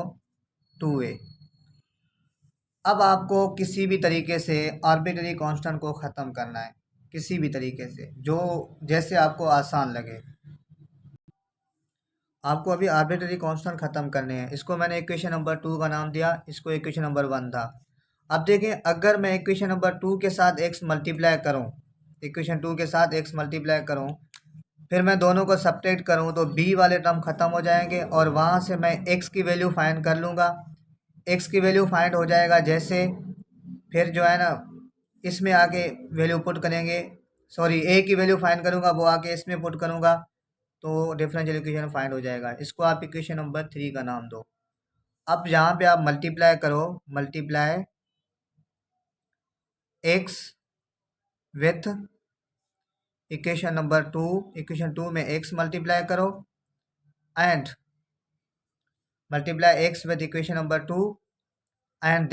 2a। अब आपको किसी भी तरीके से आर्बिट्ररी कांस्टेंट को ख़त्म करना है, किसी भी तरीके से जो जैसे आपको आसान लगे। आपको अभी आर्बिट्ररी कांस्टेंट ख़त्म करने हैं। इसको मैंने इक्वेशन नंबर 2 का नाम दिया, इसको इक्वेशन नंबर 1 था। अब देखें अगर मैं इक्वेशन नंबर 2 के साथ x मल्टीप्लाई करूं, इक्वेशन 2 के साथ x मल्टीप्लाई करूं, फिर मैं दोनों को सब्ट्रैक्ट करूं तो b वाले टर्म ख़त्म हो जाएंगे और वहां से मैं x की वैल्यू फाइंड कर लूँगा। x की वैल्यू फाइंड हो जाएगा जैसे, फिर जो है ना इसमें आके वैल्यू पुट करेंगे, सॉरी a की वैल्यू फाइंड करूँगा वो आके इसमें पुट करूँगा, तो डिफरेंशियल इक्वेशन फाइंड हो जाएगा। इसको आप इक्वेशन नंबर 3 का नाम दो। अब यहाँ पे आप मल्टीप्लाई करो, multiply x with equation number 2, equation 2 में एक्स मल्टीप्लाई करो and multiply x with equation number 2 and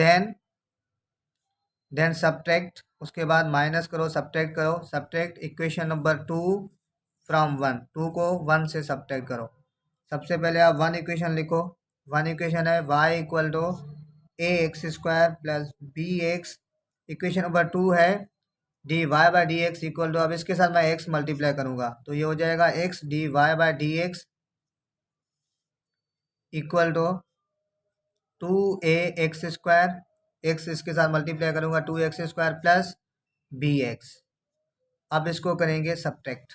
then subtract, उसके बाद माइनस करो, सब्ट्रैक्ट करो, सब्ट्रैक्ट इक्वेशन नंबर 2 फ्रॉम 1, 2 को 1 से सब्ट्रैक्ट करो। सबसे पहले आप 1 इक्वेशन लिखो। 1 इक्वेशन है y equal to a x square plus b x, equation number 2 है d Y by D x equal to, अब इसके साथ मैं x मल्टीप्लाई करूंगा तो ये हो जाएगा x d Y by D x equal to 2a x square, x इसके साथ मल्टीप्लाई करूंगा 2x स्क्वायर प्लस bx। अब इसको करेंगे सब्ट्रैक्ट,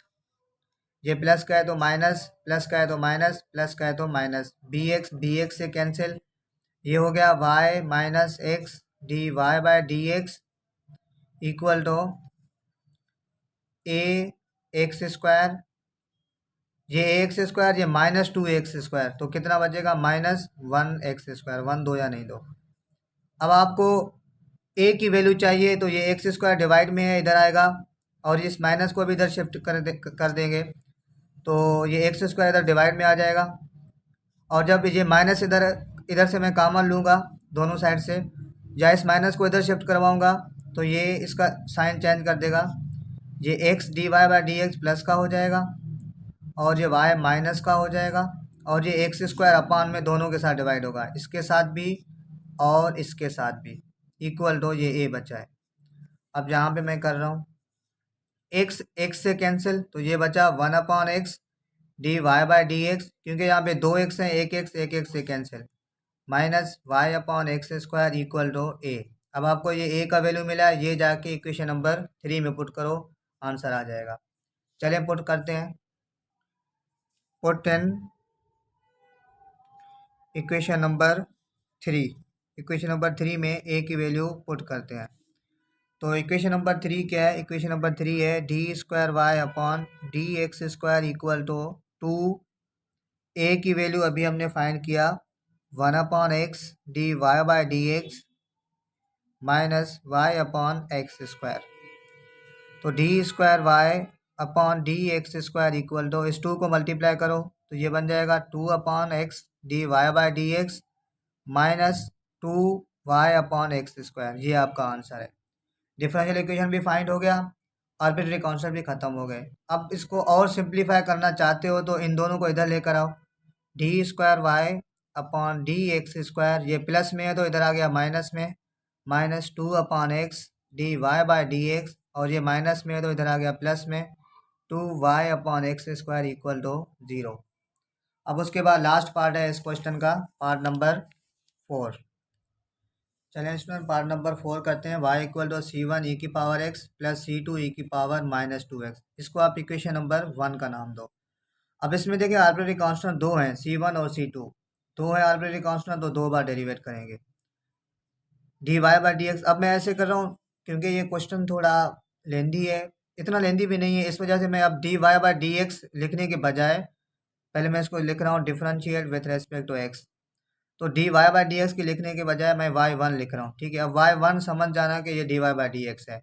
ये प्लस का है तो माइनस, प्लस का है तो माइनस, प्लस का है तो माइनस, bx से कैंसिल, ये हो गया y minus x d Y by D x equal to a x square, ये एक्स स्क्वायर, ये माइनस 2x स्क्वायर, तो कितना बचेगा -1x स्क्वायर, 1 दो या नहीं दो। अब आपको a की वैल्यू चाहिए तो ये एक्स स्क्वायर डिवाइड में है, इधर आएगा, और इस माइनस को भी इधर शिफ्ट कर देंगे तो ये एक्स स्क्वायर इधर डिवाइड में आ जाएगा। और जब ये माइनस इधर इधर से मैं कॉमन लूँगा दोनों साइड से, या इस माइनस को इधर शिफ्ट करवाऊँगा तो ये इसका साइन चेंज कर देगा, ये x d Y by D x plus का हो जाएगा और ये y माइनस का हो जाएगा, और ये एक्स स्क्वायर अपान में दोनों के साथ डिवाइड होगा, इसके साथ भी और इसके साथ भी, इक्वल टू ये a बचा है। अब यहाँ पे मैं कर रहा हूँ x से कैंसिल, तो ये बचा 1/x d Y by D x, क्योंकि यहाँ पे 2x हैं, एक x से cancel, minus y/x² equal to a। अब आपको ये a का वैल्यू मिला है, ये जाके इक्वेशन नंबर 3 में पुट करो, आंसर आ जाएगा। चलिए पुट करते हैं, put in equation number 3, equation number 3 में a की वैल्यू पुट करते हैं। तो इक्वेशन नंबर 3 क्या है, इक्वेशन नंबर 3 है d²y/dx² इक्वल टू 2, a की वैल्यू अभी हमने फाइंड किया 1/x d Y by D x minus y/x², तो d²y/dx² इक्वल टू, इस 2 को मल्टीप्लाई करो तो ये बन जाएगा 2/x d Y by D x minus 2y/x²। ये आपका आंसर है। डिफरेंशियल इक्वेशन भी फाइंड हो गया, आर्बिट्रेरी कांस्टेंट भी खत्म हो गए। अब इसको और सिंप्लीफाई करना चाहते हो तो इन दोनों को इधर लेकर आओ, d²y/dx², ये प्लस में है तो इधर आ गया माइनस में, minus 2/x d Y by D x, और ये माइनस में है तो इधर आ गया प्लस में 2y/x² इक्वल टू 0। अब उसके बाद लास्ट पार्ट है इस क्वेश्चन का, पार्ट नंबर 4। चलिए स्टूडेंट पार्ट नंबर 4 करते हैं। y equal to c1e⁻x plus c2e⁻−2x, इसको आप इक्वेशन नंबर 1 का नाम दो। अब इसमें देखिए आर्बिट्रेरी कांस्टेंट दो हैं, c1 और c2, दो है आर्बिट्रेरी कांस्टेंट, तो 2 बार डेरिवेट करेंगे d Y by D x. अब मैं ऐसे कर रहा हूँ क्योंकि ये क्वेश्चन थोड़ा लेंदी है, इतना लेंदी भी नहीं है, इस वजह से मैं अब d Y by D x लिखने के बजाय पहले मैं इसको लिख रहा हूँ differentiate with respect to x, तो d Y by D x की लिखने के बजाय मैं y1 लिख रहा हूँ। ठीक है, अब y1 समझ जाना कि ये d Y by D x है,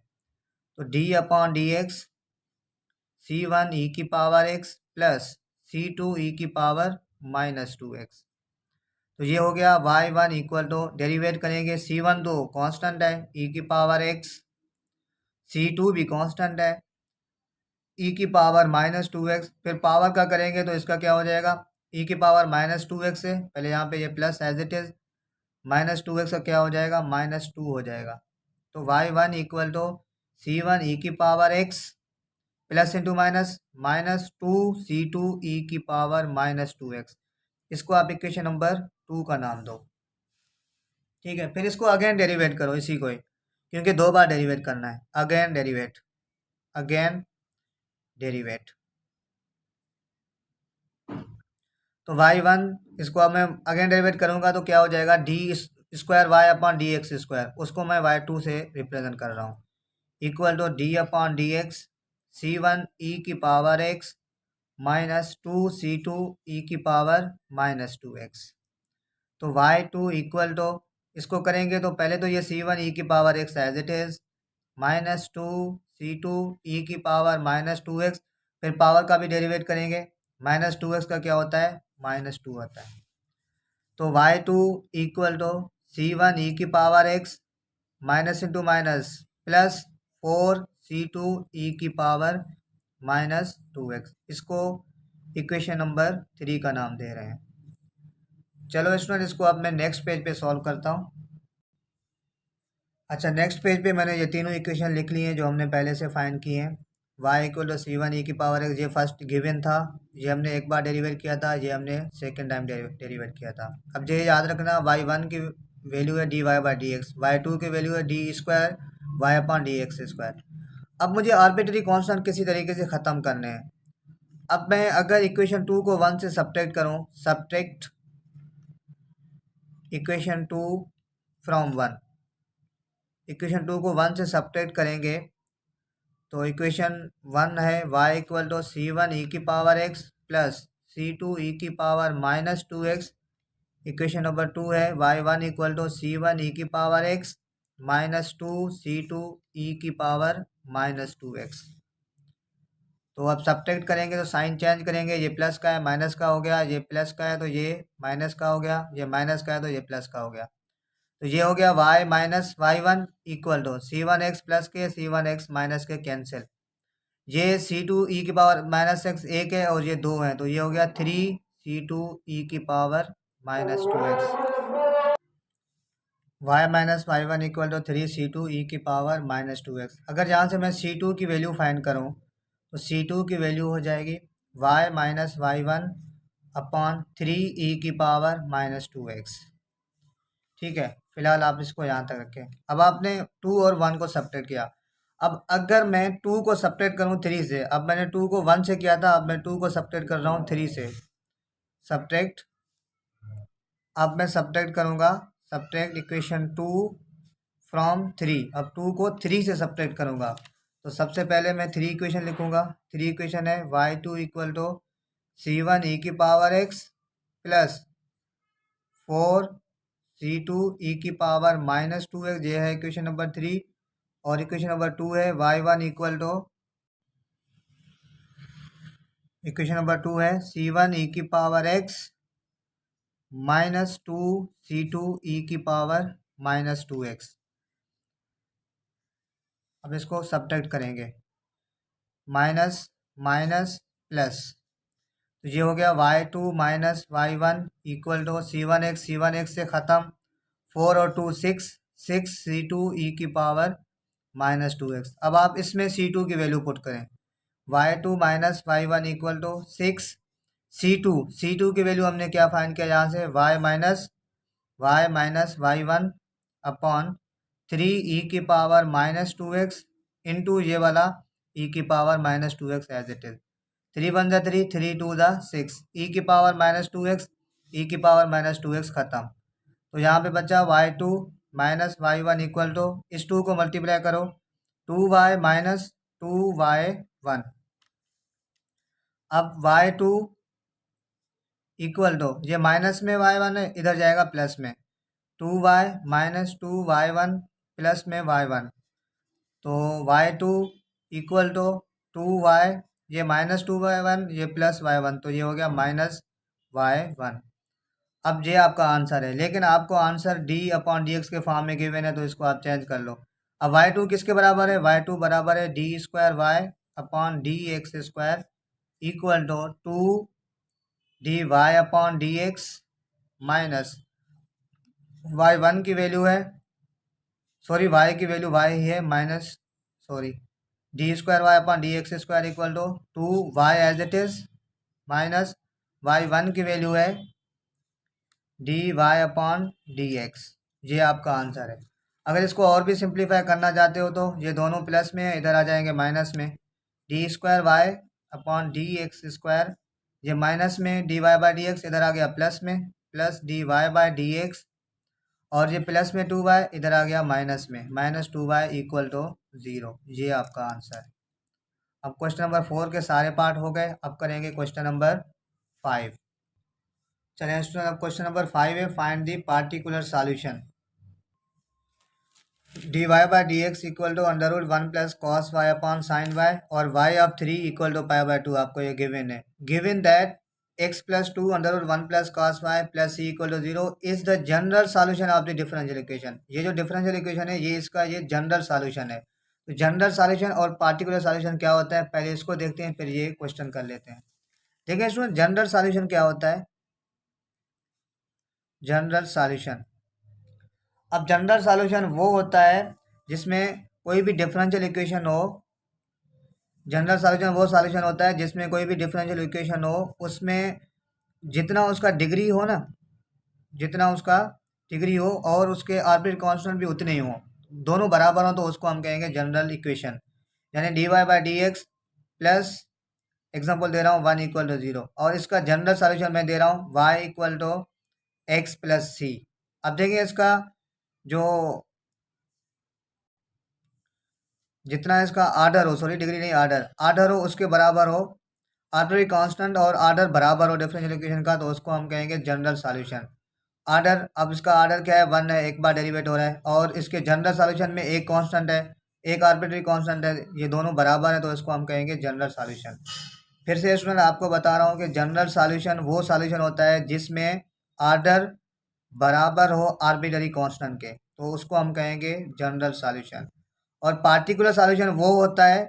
तो d/dx c1e⁻x प्लस c2e⁻−2x, तो ये हो गया y1 इक्वल टू, डेरिवेट करेंगे, c1 तो कांस्टेंट है e⁻x, c2 भी कांस्टेंट है e⁻−2x, फिर पावर का करेंगे तो इसका क्या हो जाएगा e⁻−2x से, पहले यहाँ पे ये plus as it is, -2x का क्या हो जाएगा -2 हो जाएगा, तो y1 equal to c1e⁻x plus into minus -2 c2e⁻−2x, इसको आप इक्वेशन नंबर 2 का नाम दो। ठीक है, फिर इसको अगेन डेरिवेट करो इसी को ही, क्योंकि 2 बार डेरिवेट करना है, अगेन डेरिवेट, अगेन डेरिवेट, तो y1 इसको अब मैं अगेन डेरिवेट करूंगा तो क्या हो जाएगा d²y/dx², उसको मैं y2 से रिप्रेजेंट कर रहा हूँ, equal to d/dx c1e⁻x minus 2 c2e⁻−2x, तो y2 इक्वल टू, इसको करेंगे तो पहले तो ये c1e⁻x as it is -2 c2 e⁻²x, फिर पावर का भी डेरिवेट करेंगे। -2x का क्या होता है, -2 होता है। तो y2 equal to c1 e⁻x minus into minus plus 4c2 e⁻²x, इसको इक्वेशन नंबर 3 का नाम दे रहे हैं। चलो स्टूडेंट, इसको अब मैं नेक्स्ट पेज पे सॉल्व करता हूँ। अच्छा, नेक्स्ट पेज पे मैंने ये तीनों इक्वेशन लिख ली हैं जो हमने पहले से फाइंड की हैं। y equal to c1 e⁻x, ये फर्स्ट गिवन था, ये हमने एक बार डेरिवेट किया था, ये हमने सेकेंड टाइम डेरिवेट किया था। अब ये याद रखना, y1 की वैल्यू है dy/dx, y2 की वैल्यू है d² y/dx²। अब मुझे आर्बिट्री कांस्टेंट किसी तरीके से ख़त्म करने हैं। अब मैं अगर इक्वेशन 2 को 1 से सब्ट्रैक्ट करूँ, सब्ट्रैक्ट इक्वेशन 2 फ्रॉम 1, इक्वेशन 2 को 1 से सब्ट्रैक्ट करेंगे तो इक्वेशन 1 है y equal to c1 e⁻x plus c2 e⁻²x। Equation number 2 है y1 equal to c1 e⁻x minus 2c2 e⁻²x। तो अब सब्ट्रैक्ट करेंगे तो साइन चेंज करेंगे, ये प्लस का है माइनस का हो गया, ये प्लस का है तो ये माइनस का हो गया, ये माइनस का है तो ये प्लस का हो गया। तो ये हो गया y minus y1 equal to c1x plus के c1x माइनस के कैंसिल, ये c2 e⁻−x एक है और ये 2 है, तो ये हो गया 3c2 e⁻−2x। y minus y1 equal to 3c2 e⁻−2x। अगर यहाँ से मैं c2 की वैल्यू फाइंड करूँ तो c2 की वैल्यू हो जाएगी y minus y1 upon 3e⁻−2x। ठीक है, फिलहाल आप इसको यहाँ तक रखें। अब आपने 2 और 1 को सब्ट्रैक्ट किया। अब अगर मैं 2 को सब्ट्रैक्ट करूँ 3 से, अब मैंने 2 को 1 से किया था, अब मैं 2 को सब्ट्रैक्ट कर रहा हूँ 3 से। सब्ट्रैक्ट, अब मैं सब्ट्रैक्ट करूँगा, सब्ट्रैक्ट इक्वेशन 2 फ्रॉम 3। अब 2 को 3 से सब्ट्रैक्ट करूँगा तो सबसे पहले मैं 3 इक्वेशन लिखूँगा। 3 इक्वेशन है y2 equal to c1 e⁻x plus 4c2 e⁻−2x, ये है इक्वेशन नंबर 3। और इक्वेशन नंबर 2 है y1 equal to, equation number 2 है c1 e⁻x minus 2c2 e⁻−2x। अब इसको सब्ट्रैक्ट करेंगे, माइनस माइनस प्लस, तो ये हो गया y2 minus y1 equal to c1x से ख़त्म, 4 और 2 6c2 e⁻−2x। अब आप इसमें c2 की वैल्यू पुट करें, y2 minus y1 equal to 6c2 की वैल्यू हमने क्या फाइंड किया यहाँ से, y minus y1 upon 3e⁻−2x into ये वाला e⁻−2x एज इट इज, 3 1 जा 3, 3 2 जा 6, e⁻−2x e⁻−2x ख़त्म। तो यहाँ पे बचा y2 minus y1 equal to, इस 2 को मल्टीप्लाई करो, 2y माइनस 2y1। अब y2 इक्वल टू, ये माइनस में y1 है, इधर जाएगा प्लस में, 2y माइनस 2y1 प्लस में y1, तो y2 इक्वल टू 2y, ये माइनस 2y1 ये प्लस y1, तो ये हो गया माइनस y1। अब ये आपका आंसर है, लेकिन आपको आंसर d/dx के फॉर्म में गिवन है, तो इसको आप चेंज कर लो। अब y2 किसके बराबर है, y2 बराबर है d²y/dx² equal to 2dy/dx minus y1 की वैल्यू है, सॉरी y की वैल्यू y ही है, minus sorry d²y/dx² equal to 2y as it is minus y1 की वैल्यू है dy/dx। ये आपका आंसर है। अगर इसको और भी सिंप्लीफाई करना चाहते हो तो ये दोनों प्लस में है, इधर आ जाएंगे माइनस में, d²y/dx², ये माइनस में dy/dx इधर आ गया प्लस में, प्लस dy/dx, और ये प्लस में 2y इधर आ गया माइनस में, माइनस 2y इक्वल टू 0। ये आपका आंसर है। अब क्वेश्चन नंबर 4 के सारे पार्ट हो गए, अब करेंगे क्वेश्चन नंबर 5। चलिए स्टूडेंट, अब क्वेश्चन नंबर 5 है, find the particular solution. D Y by D x equal to under root one plus cos y upon sine y और y of 3 equal to pi by 2 आपको ये given है। Given that x plus 2 under root one plus cos Y plus C equal to 0 is the general solution of the differential equation. ये जो differential equation है ये इसका ये general solution है। तो जनरल सॉल्यूशन और पार्टिकुलर सॉल्यूशन क्या होता है, पहले इसको देखते हैं फिर ये क्वेश्चन कर लेते हैं। देखिए स्टूडेंट, जनरल सॉल्यूशन क्या होता है? जनरल सॉल्यूशन, अब जनरल सॉल्यूशन वो होता है जिसमें कोई भी डिफरेंशियल इक्वेशन हो। जनरल सॉल्यूशन वो सॉल्यूशन होता है जिसमें कोई भी डिफरेंशियल इक्वेशन हो, उसमें जितना उसका डिग्री हो ना, जितना उसका डिग्री हो और उसके आर्बिट्रेरी कांस्टेंट भी उतने ही हो, दोनों बराबर हो, तो उसको हम कहेंगे जनरल इक्वेशन। यानी d Y by D x plus, example दे रहा हूँ, 1 इक्वल टू 0 और इसका जनरल सॉल्यूशन मैं दे रहा हूँ y equal to x plus c. अब देखिए इसका जो जितना इसका आर्डर हो, सॉरी डिग्री नहीं, आर्डर हो उसके बराबर हो, आर्बिट्रेरी कांस्टेंट और आर्डर बराबर हो डिफरेंशियल इक्वेशन का, तो उसको हम कहेंगे जनरल सॉल्यूशन। आर्डर, अब इसका आर्डर क्या है, 1 है, एक बार डेरिवेट हो रहा है और इसके जनरल सॉल्यूशन में एक कांस्टेंट है, एक आर्बिट्रेरी कांस्टेंट है, ये दोनों बराबर है, तो इसको हम कहेंगे जनरल सॉल्यूशन। फिर से स्टूडेंट आपको बता रहा हूँ कि जनरल सॉल्यूशन वो सॉल्यूशन होता है जिसमें आर्डर बराबर हो आर्बिट्रेरी कांस्टेंट के, तो उसको हम कहेंगे जनरल सॉल्यूशन। और पार्टिकुलर सॉल्यूशन वो होता है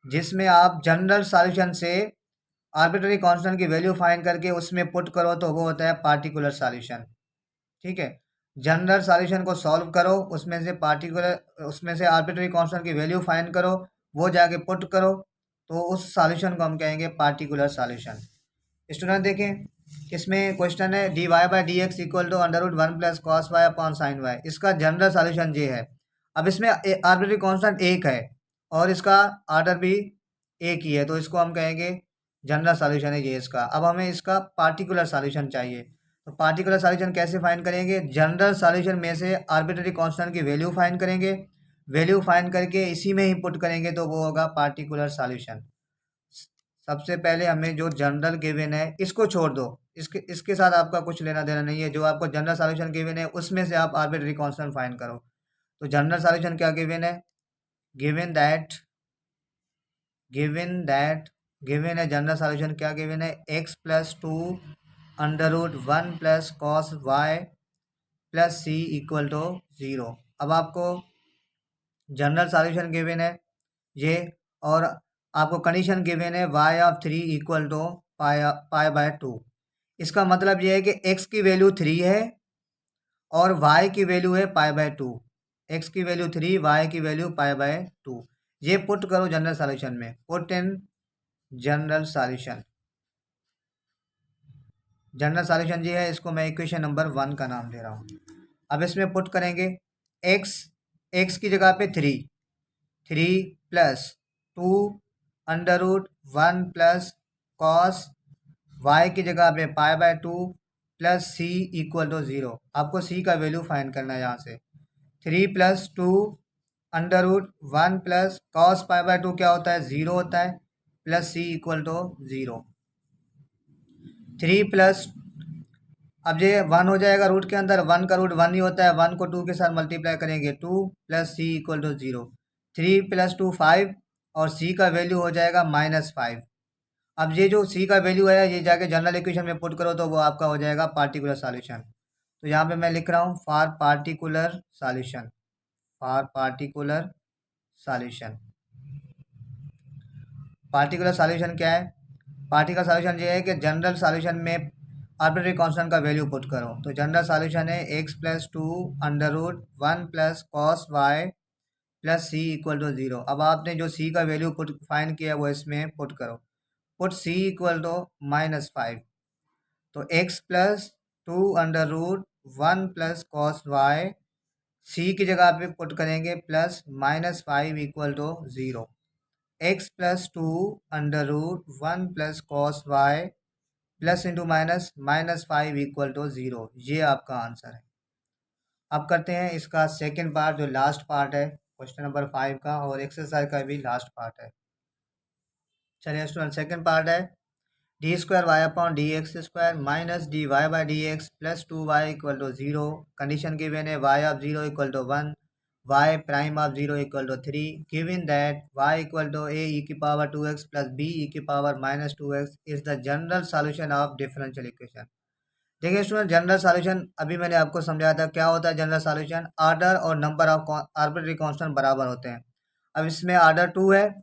जिसमें आप जनरल सॉल्यूशन से आर्बिट्रेरी कांस्टेंट की वैल्यू फाइंड करके उसमें पुट करो, तो वो होता है पार्टिकुलर सॉल्यूशन। ठीक है, जनरल सॉल्यूशन को सॉल्व करो, उसमें से आर्बिट्रेरी कांस्टेंट की वैल्यू फाइंड करो, वो जाके पुट करो, तो उस सॉल्यूशन को हम कहेंगे पार्टिकुलर सॉल्यूशन। स्टूडेंट देखें, इसमें क्वेश्चन है d Y by D x equal to under root one plus cos y upon sine y, इसका जनरल सॉल्यूशन ये है। अब इसमें आर्बिट्रेरी कांस्टेंट एक है और इसका आर्डर भी एक ही है, तो इसको हम कहेंगे जनरल सॉल्यूशन है ये इसका। अब हमें इसका पार्टिकुलर सॉल्यूशन चाहिए, तो पार्टिकुलर सॉल्यूशन कैसे फाइंड करेंगे? जनरल सॉल्यूशन में से आर्बिट्रेरी कांस्टेंट की वैल्यू फाइंड करेंगे, वैल्यू फाइंड करके इसी में ही पुट करेंगे, तो वो होगा पार्टिकुलर सॉल्यूशन। सबसे पहले हमें जो जनरल गिवन है इसको छोड़ दो, इसके साथ आपका कुछ लेना देना नहीं है। जो आपको जनरल सॉल्यूशन गिवन है उसमें से आप आर्बिट्रेरी कांस्टेंट फाइंड करो। तो जनरल सॉल्यूशन क्या गिवन है? गिवन है जनरल सॉल्यूशन क्या गिवन है? x plus 2 under root 1 plus cos Y plus C equal to 0। अब आपको जनरल सॉल्यूशन गिवन है ये, और आपको कंडीशन गिवन है y of 3 equal to pi by 2। इसका मतलब ये है कि x की वैल्यू 3 है और y की वैल्यू है पाई बाय 2। x की वैल्यू 3, y की वैल्यू पाई बाय 2। ये पुट करो जनरल सॉल्यूशन में, put in general solution. General solution ये है, इसको मैं इक्वेशन नंबर 1 का नाम दे रहा हूँ। अब इसमें पुट करेंगे x की जगह पे 3 plus 2 under root 1 plus cos y की जगह पे pi by 2 plus C equal to 0। आपको c का वैल्यू फाइंड करना है यहाँ से। 3 plus 2 under root 1 plus cos pi by 2 क्या होता है? 0 होता है, plus C equal to 0। 3 plus, अब ये 1 हो जाएगा रूट के अंदर, 1 का रूट 1 ही होता है, 1 को 2 के साथ मल्टीप्लाई करेंगे 2 plus C equal to 0। 3 plus 2 5 और c का वैल्यू हो जाएगा -5। अब ये जो c का वैल्यू है ये जाके जनरल इक्वेशन में पुट करो, तो वो आपका हो जाएगा पार्टिकुलर सॉल्यूशन। तो यहाँ पे मैं लिख रहा हूँ for particular solution, particular solution क्या है? पार्टिकुलर सॉल्यूशन ये है कि जनरल सॉल्यूशन में आर्बिट्रेरी कांस्टेंट का वैल्यू पुट करो। तो जनरल सॉल्यूशन है x plus 2 under root 1 plus cos Y plus C equal to 0। अब आपने जो c का वैल्यू पुट फाइंड किया वो इसमें पुट करो, पुट c इक्वल टू -5। तो x plus 2 under root 1 plus cos Y, c की जगह पे पुट करेंगे plus -5 equal to 0। x plus 2 under root 1 plus cos Y plus into minus -5 equal to 0। ये आपका आंसर है। अब करते हैं इसका सेकंड पार्ट, जो लास्ट पार्ट है क्वेश्चन नंबर 5 का और एक्सरसाइज का भी लास्ट पार्ट है। चलिए स्टूडेंट, सेकंड पार्ट है D square Y upon D x square minus D Y by D x plus 2y equal to 0। Condition given है y of 0 equal to 1, y prime of 0 equal to 3, given that y equal to a e की power 2x plus b e की power minus 2x is the general solution of differential equation। देखिए student, general solution अभी मैंने आपको समझाया था। क्या होता है जनरल सॉल्यूशन? आर्डर और नंबर ऑफ आर्बिट्ररी कांस्टेंट बराबर होते हैं। अब इसमें आर्डर 2 है,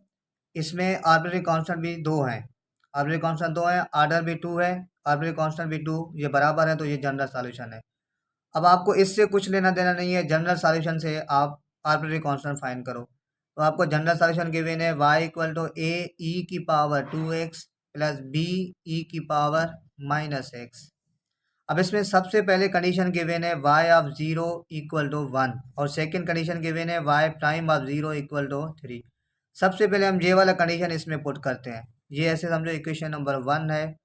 इसमें आर्बिट्ररी कांस्टेंट भी 2 हैं। आर्बिट्ररी कांस्टेंट 2 है, आर्डर भी 2 है, आर्बिट्ररी कांस्टेंट भी 2, ये बराबर है, तो ये जनरल सॉल्यूशन है। अब आपको इससे कुछ लेना देना नहीं है, जनरल सॉल्यूशन से आप आर्बिट्ररी कांस्टेंट फाइंड करो। तो आपको जनरल सॉल्यूशन गिवन है y equal to a e की power 2x plus b e की पावर माइनस एक्स। अब इसमें सबसे पहले कंडीशन गिवन है y ऑफ 0 इक्वल टू 1 और सेकंड कंडीशन गिवन है y prime of 0 equal to 3। सबसे पहले हम ये वाला कंडीशन इसमें पुट करते हैं। ये ऐसे समझो इक्वेशन नंबर 1 है,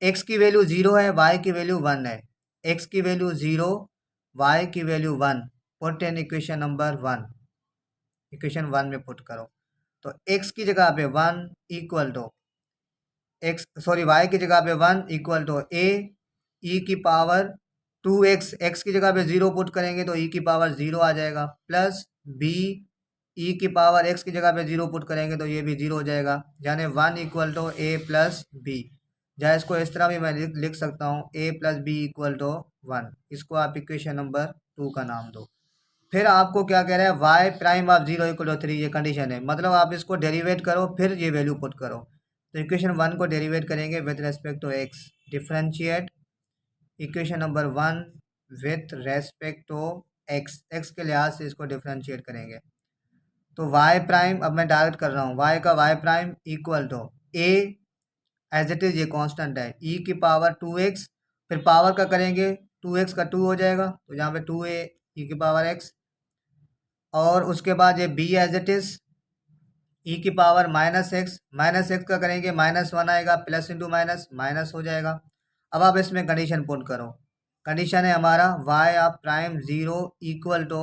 x की वैल्यू 0 है, y की वैल्यू 1 है। x की वैल्यू 0, y की value 1, put in equation number 1। Equation 1 में पुट करो तो x की जगह पे 1 इक्वल टू y की जगह पे 1 इक्वल टू a e की पावर 2x, x की जगह पे 0 पुट करेंगे तो e की पावर 0 आ जाएगा, प्लस b e की पावर x की जगह पे 0 पुट करेंगे तो ये भी 0 हो जाएगा, यानी 1 equal to a plus B. या इसको इस तरह भी मैं लिख सकता हूँ a plus B equal to 1। इसको आप इक्वेशन नंबर 2 का नाम दो। फिर आपको क्या कह रहा है, Y prime of 0 equal to 3, ये कंडीशन है, मतलब आप इसको डेरिवेट करो फिर ये वैल्यू पुट करो। तो इक्वेशन 1 को डेरिवेट करेंगे with respect to x, differentiate equation number 1 with respect to x के लिहाज से इसको डिफरेंशिएट करेंगे। तो y प्राइम, अब मैं डायरेक्ट कर रहा हूँ, y का y prime equal to a as it is, ये कांस्टेंट है, e की पावर 2x, फिर पावर का करेंगे 2x का 2 हो जाएगा, तो यहाँ पे 2a e की पावर x, और उसके बाद ये b as it is e की पावर माइनस एक्स का करेंगे -1 आएगा, प्लस इंटू माइनस माइनस हो जाएगा। अब आप इसमें कंडीशन पुट करो। कंडीशन है हमारा y of prime 0 equal to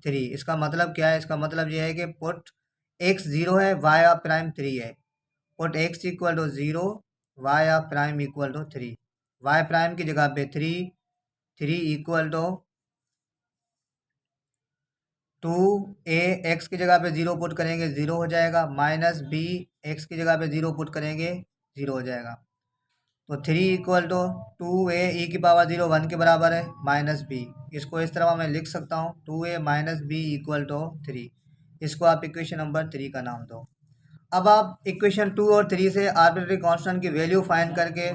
3। इसका मतलब क्या है? इसका मतलब ये है कि पुट x 0 है, y ऑफ प्राइम 3 है। Put x equal to 0, y of prime equal to 3। y prime की जगह पे 3 इक्वल टू 2a, x की जगह पे 0 पुट करेंगे 0 हो जाएगा, माइनस b, x की जगह पे 0 पुट करेंगे 0 हो जाएगा। तो 3 इक्वल टू 2a e की पावर 0 1 के बराबर है, माइनस b। इसको इस तरह मैं लिख सकता हूँ 2a minus b equal to 3। इसको आप इक्वेशन नंबर 3 का नाम दो। अब आप इक्वेशन 2 और 3 से आर्बिट्ररी कांस्टेंट की वैल्यू फाइंड करके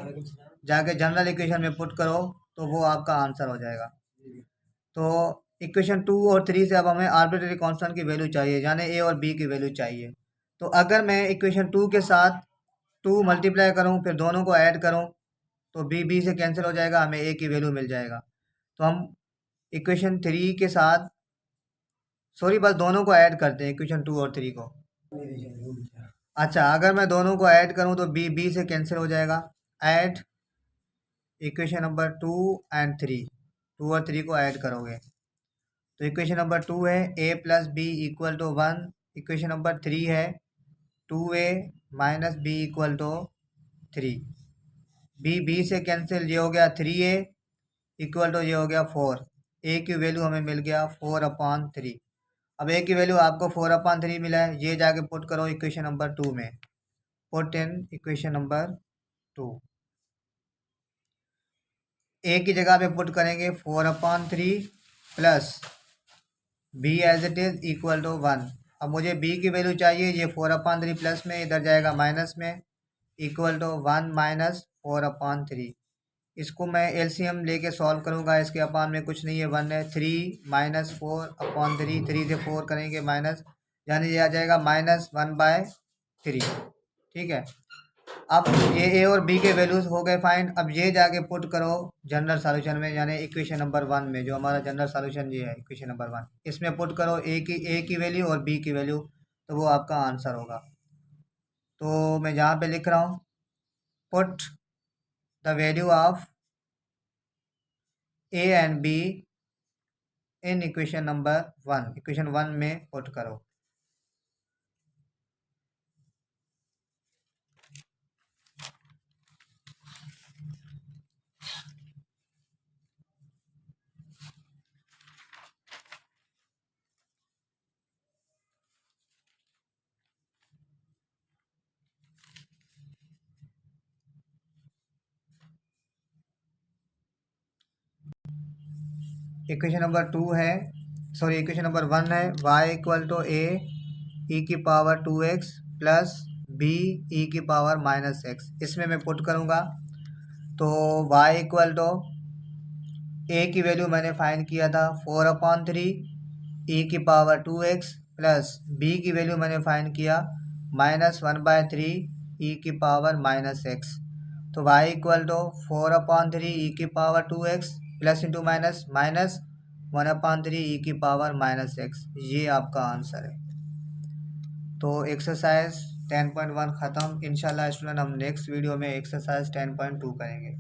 जाके जनरल इक्वेशन में पुट करो तो वो आपका आंसर हो जाएगा। तो इक्वेशन 2 और 3 से अब हमें आर्बिट्ररी कांस्टेंट की वैल्यू चाहिए, यानी a और b की वैल्यू चाहिए। तो अगर मैं इक्वेशन 2 के साथ 2 मल्टीप्लाई करूं फिर दोनों को ऐड करूं तो b से कैंसिल हो जाएगा, हमें a की वैल्यू मिल जाएगा। तो हम इक्वेशन 3 के साथ, सॉरी, बस दोनों को ऐड करते हैं, इक्वेशन 2 और 3 को। अच्छा, अगर मैं दोनों को ऐड करूं तो b से कैंसिल हो जाएगा। ऐड इक्वेशन नंबर 2 एंड 3, 2 और 3 को ऐड करोगे तो इक्वेशन नंबर 2 है a plus B equal to 1। Equation number 3 है 2a minus B equal to 3। b से कैंसिल, ये हो गया 3a इक्वल टू, ये हो गया 4। a की वैल्यू हमें मिल गया 4/3। अब a की वैल्यू आपको 4/3 मिला है, ये जाके पुट करो इक्वेशन नंबर 2 में। Put in equation number 2, a की जगह पे पुट करेंगे 4/3 plus b as it is equal to 1। अब मुझे b की वैल्यू चाहिए, ये 4/3 प्लस में इधर जाएगा माइनस में, इक्वल टू 1 माइनस 4/3। इसको मैं एलसीएम लेके सॉल्व करूंगा, इसके अपान में कुछ नहीं है, 1 है, 3 माइनस 4/3, 3 से 4 करेंगे माइनस, यानी ये आ जाएगा -1/3। ठीक है, अब ये ए और बी के वैल्यूज हो गए फाइंड। अब ये जाके पुट करो जनरल सॉल्यूशन में, यानी इक्वेशन नंबर 1 में, जो हमारा जनरल सॉल्यूशन ये है इक्वेशन नंबर 1, इसमें पुट करो ए की वैल्यू और बी की वैल्यू, तो वो आपका आंसर होगा। तो मैं यहाँ पे लिख रहा हूँ, put the value of A and be in equation number 1, equation 1 में पुट करो। इक्वेशन नंबर 2 है, सॉरी इक्वेशन नंबर 1 है y equal to a e की power 2x plus b e की पावर -x। इसमें मैं पुट करूँगा तो y इक्वल टू ए की वैल्यू मैंने फाइंड किया था 4/3 ई की पावर 2x प्लस बी की वैल्यू मैंने फाइंड किया -1/3 ई की पावर -x। तो y इक्वल टू 4/3 ई की power 2x plus into minus minus 1/3 ई की पावर -x। ये आपका आंसर है। तो एक्सरसाइज 10.1 ख़त्म। इंशाल्लाह स्टूडेंट हम नेक्स्ट वीडियो में एक्सरसाइज 10.2 करेंगे।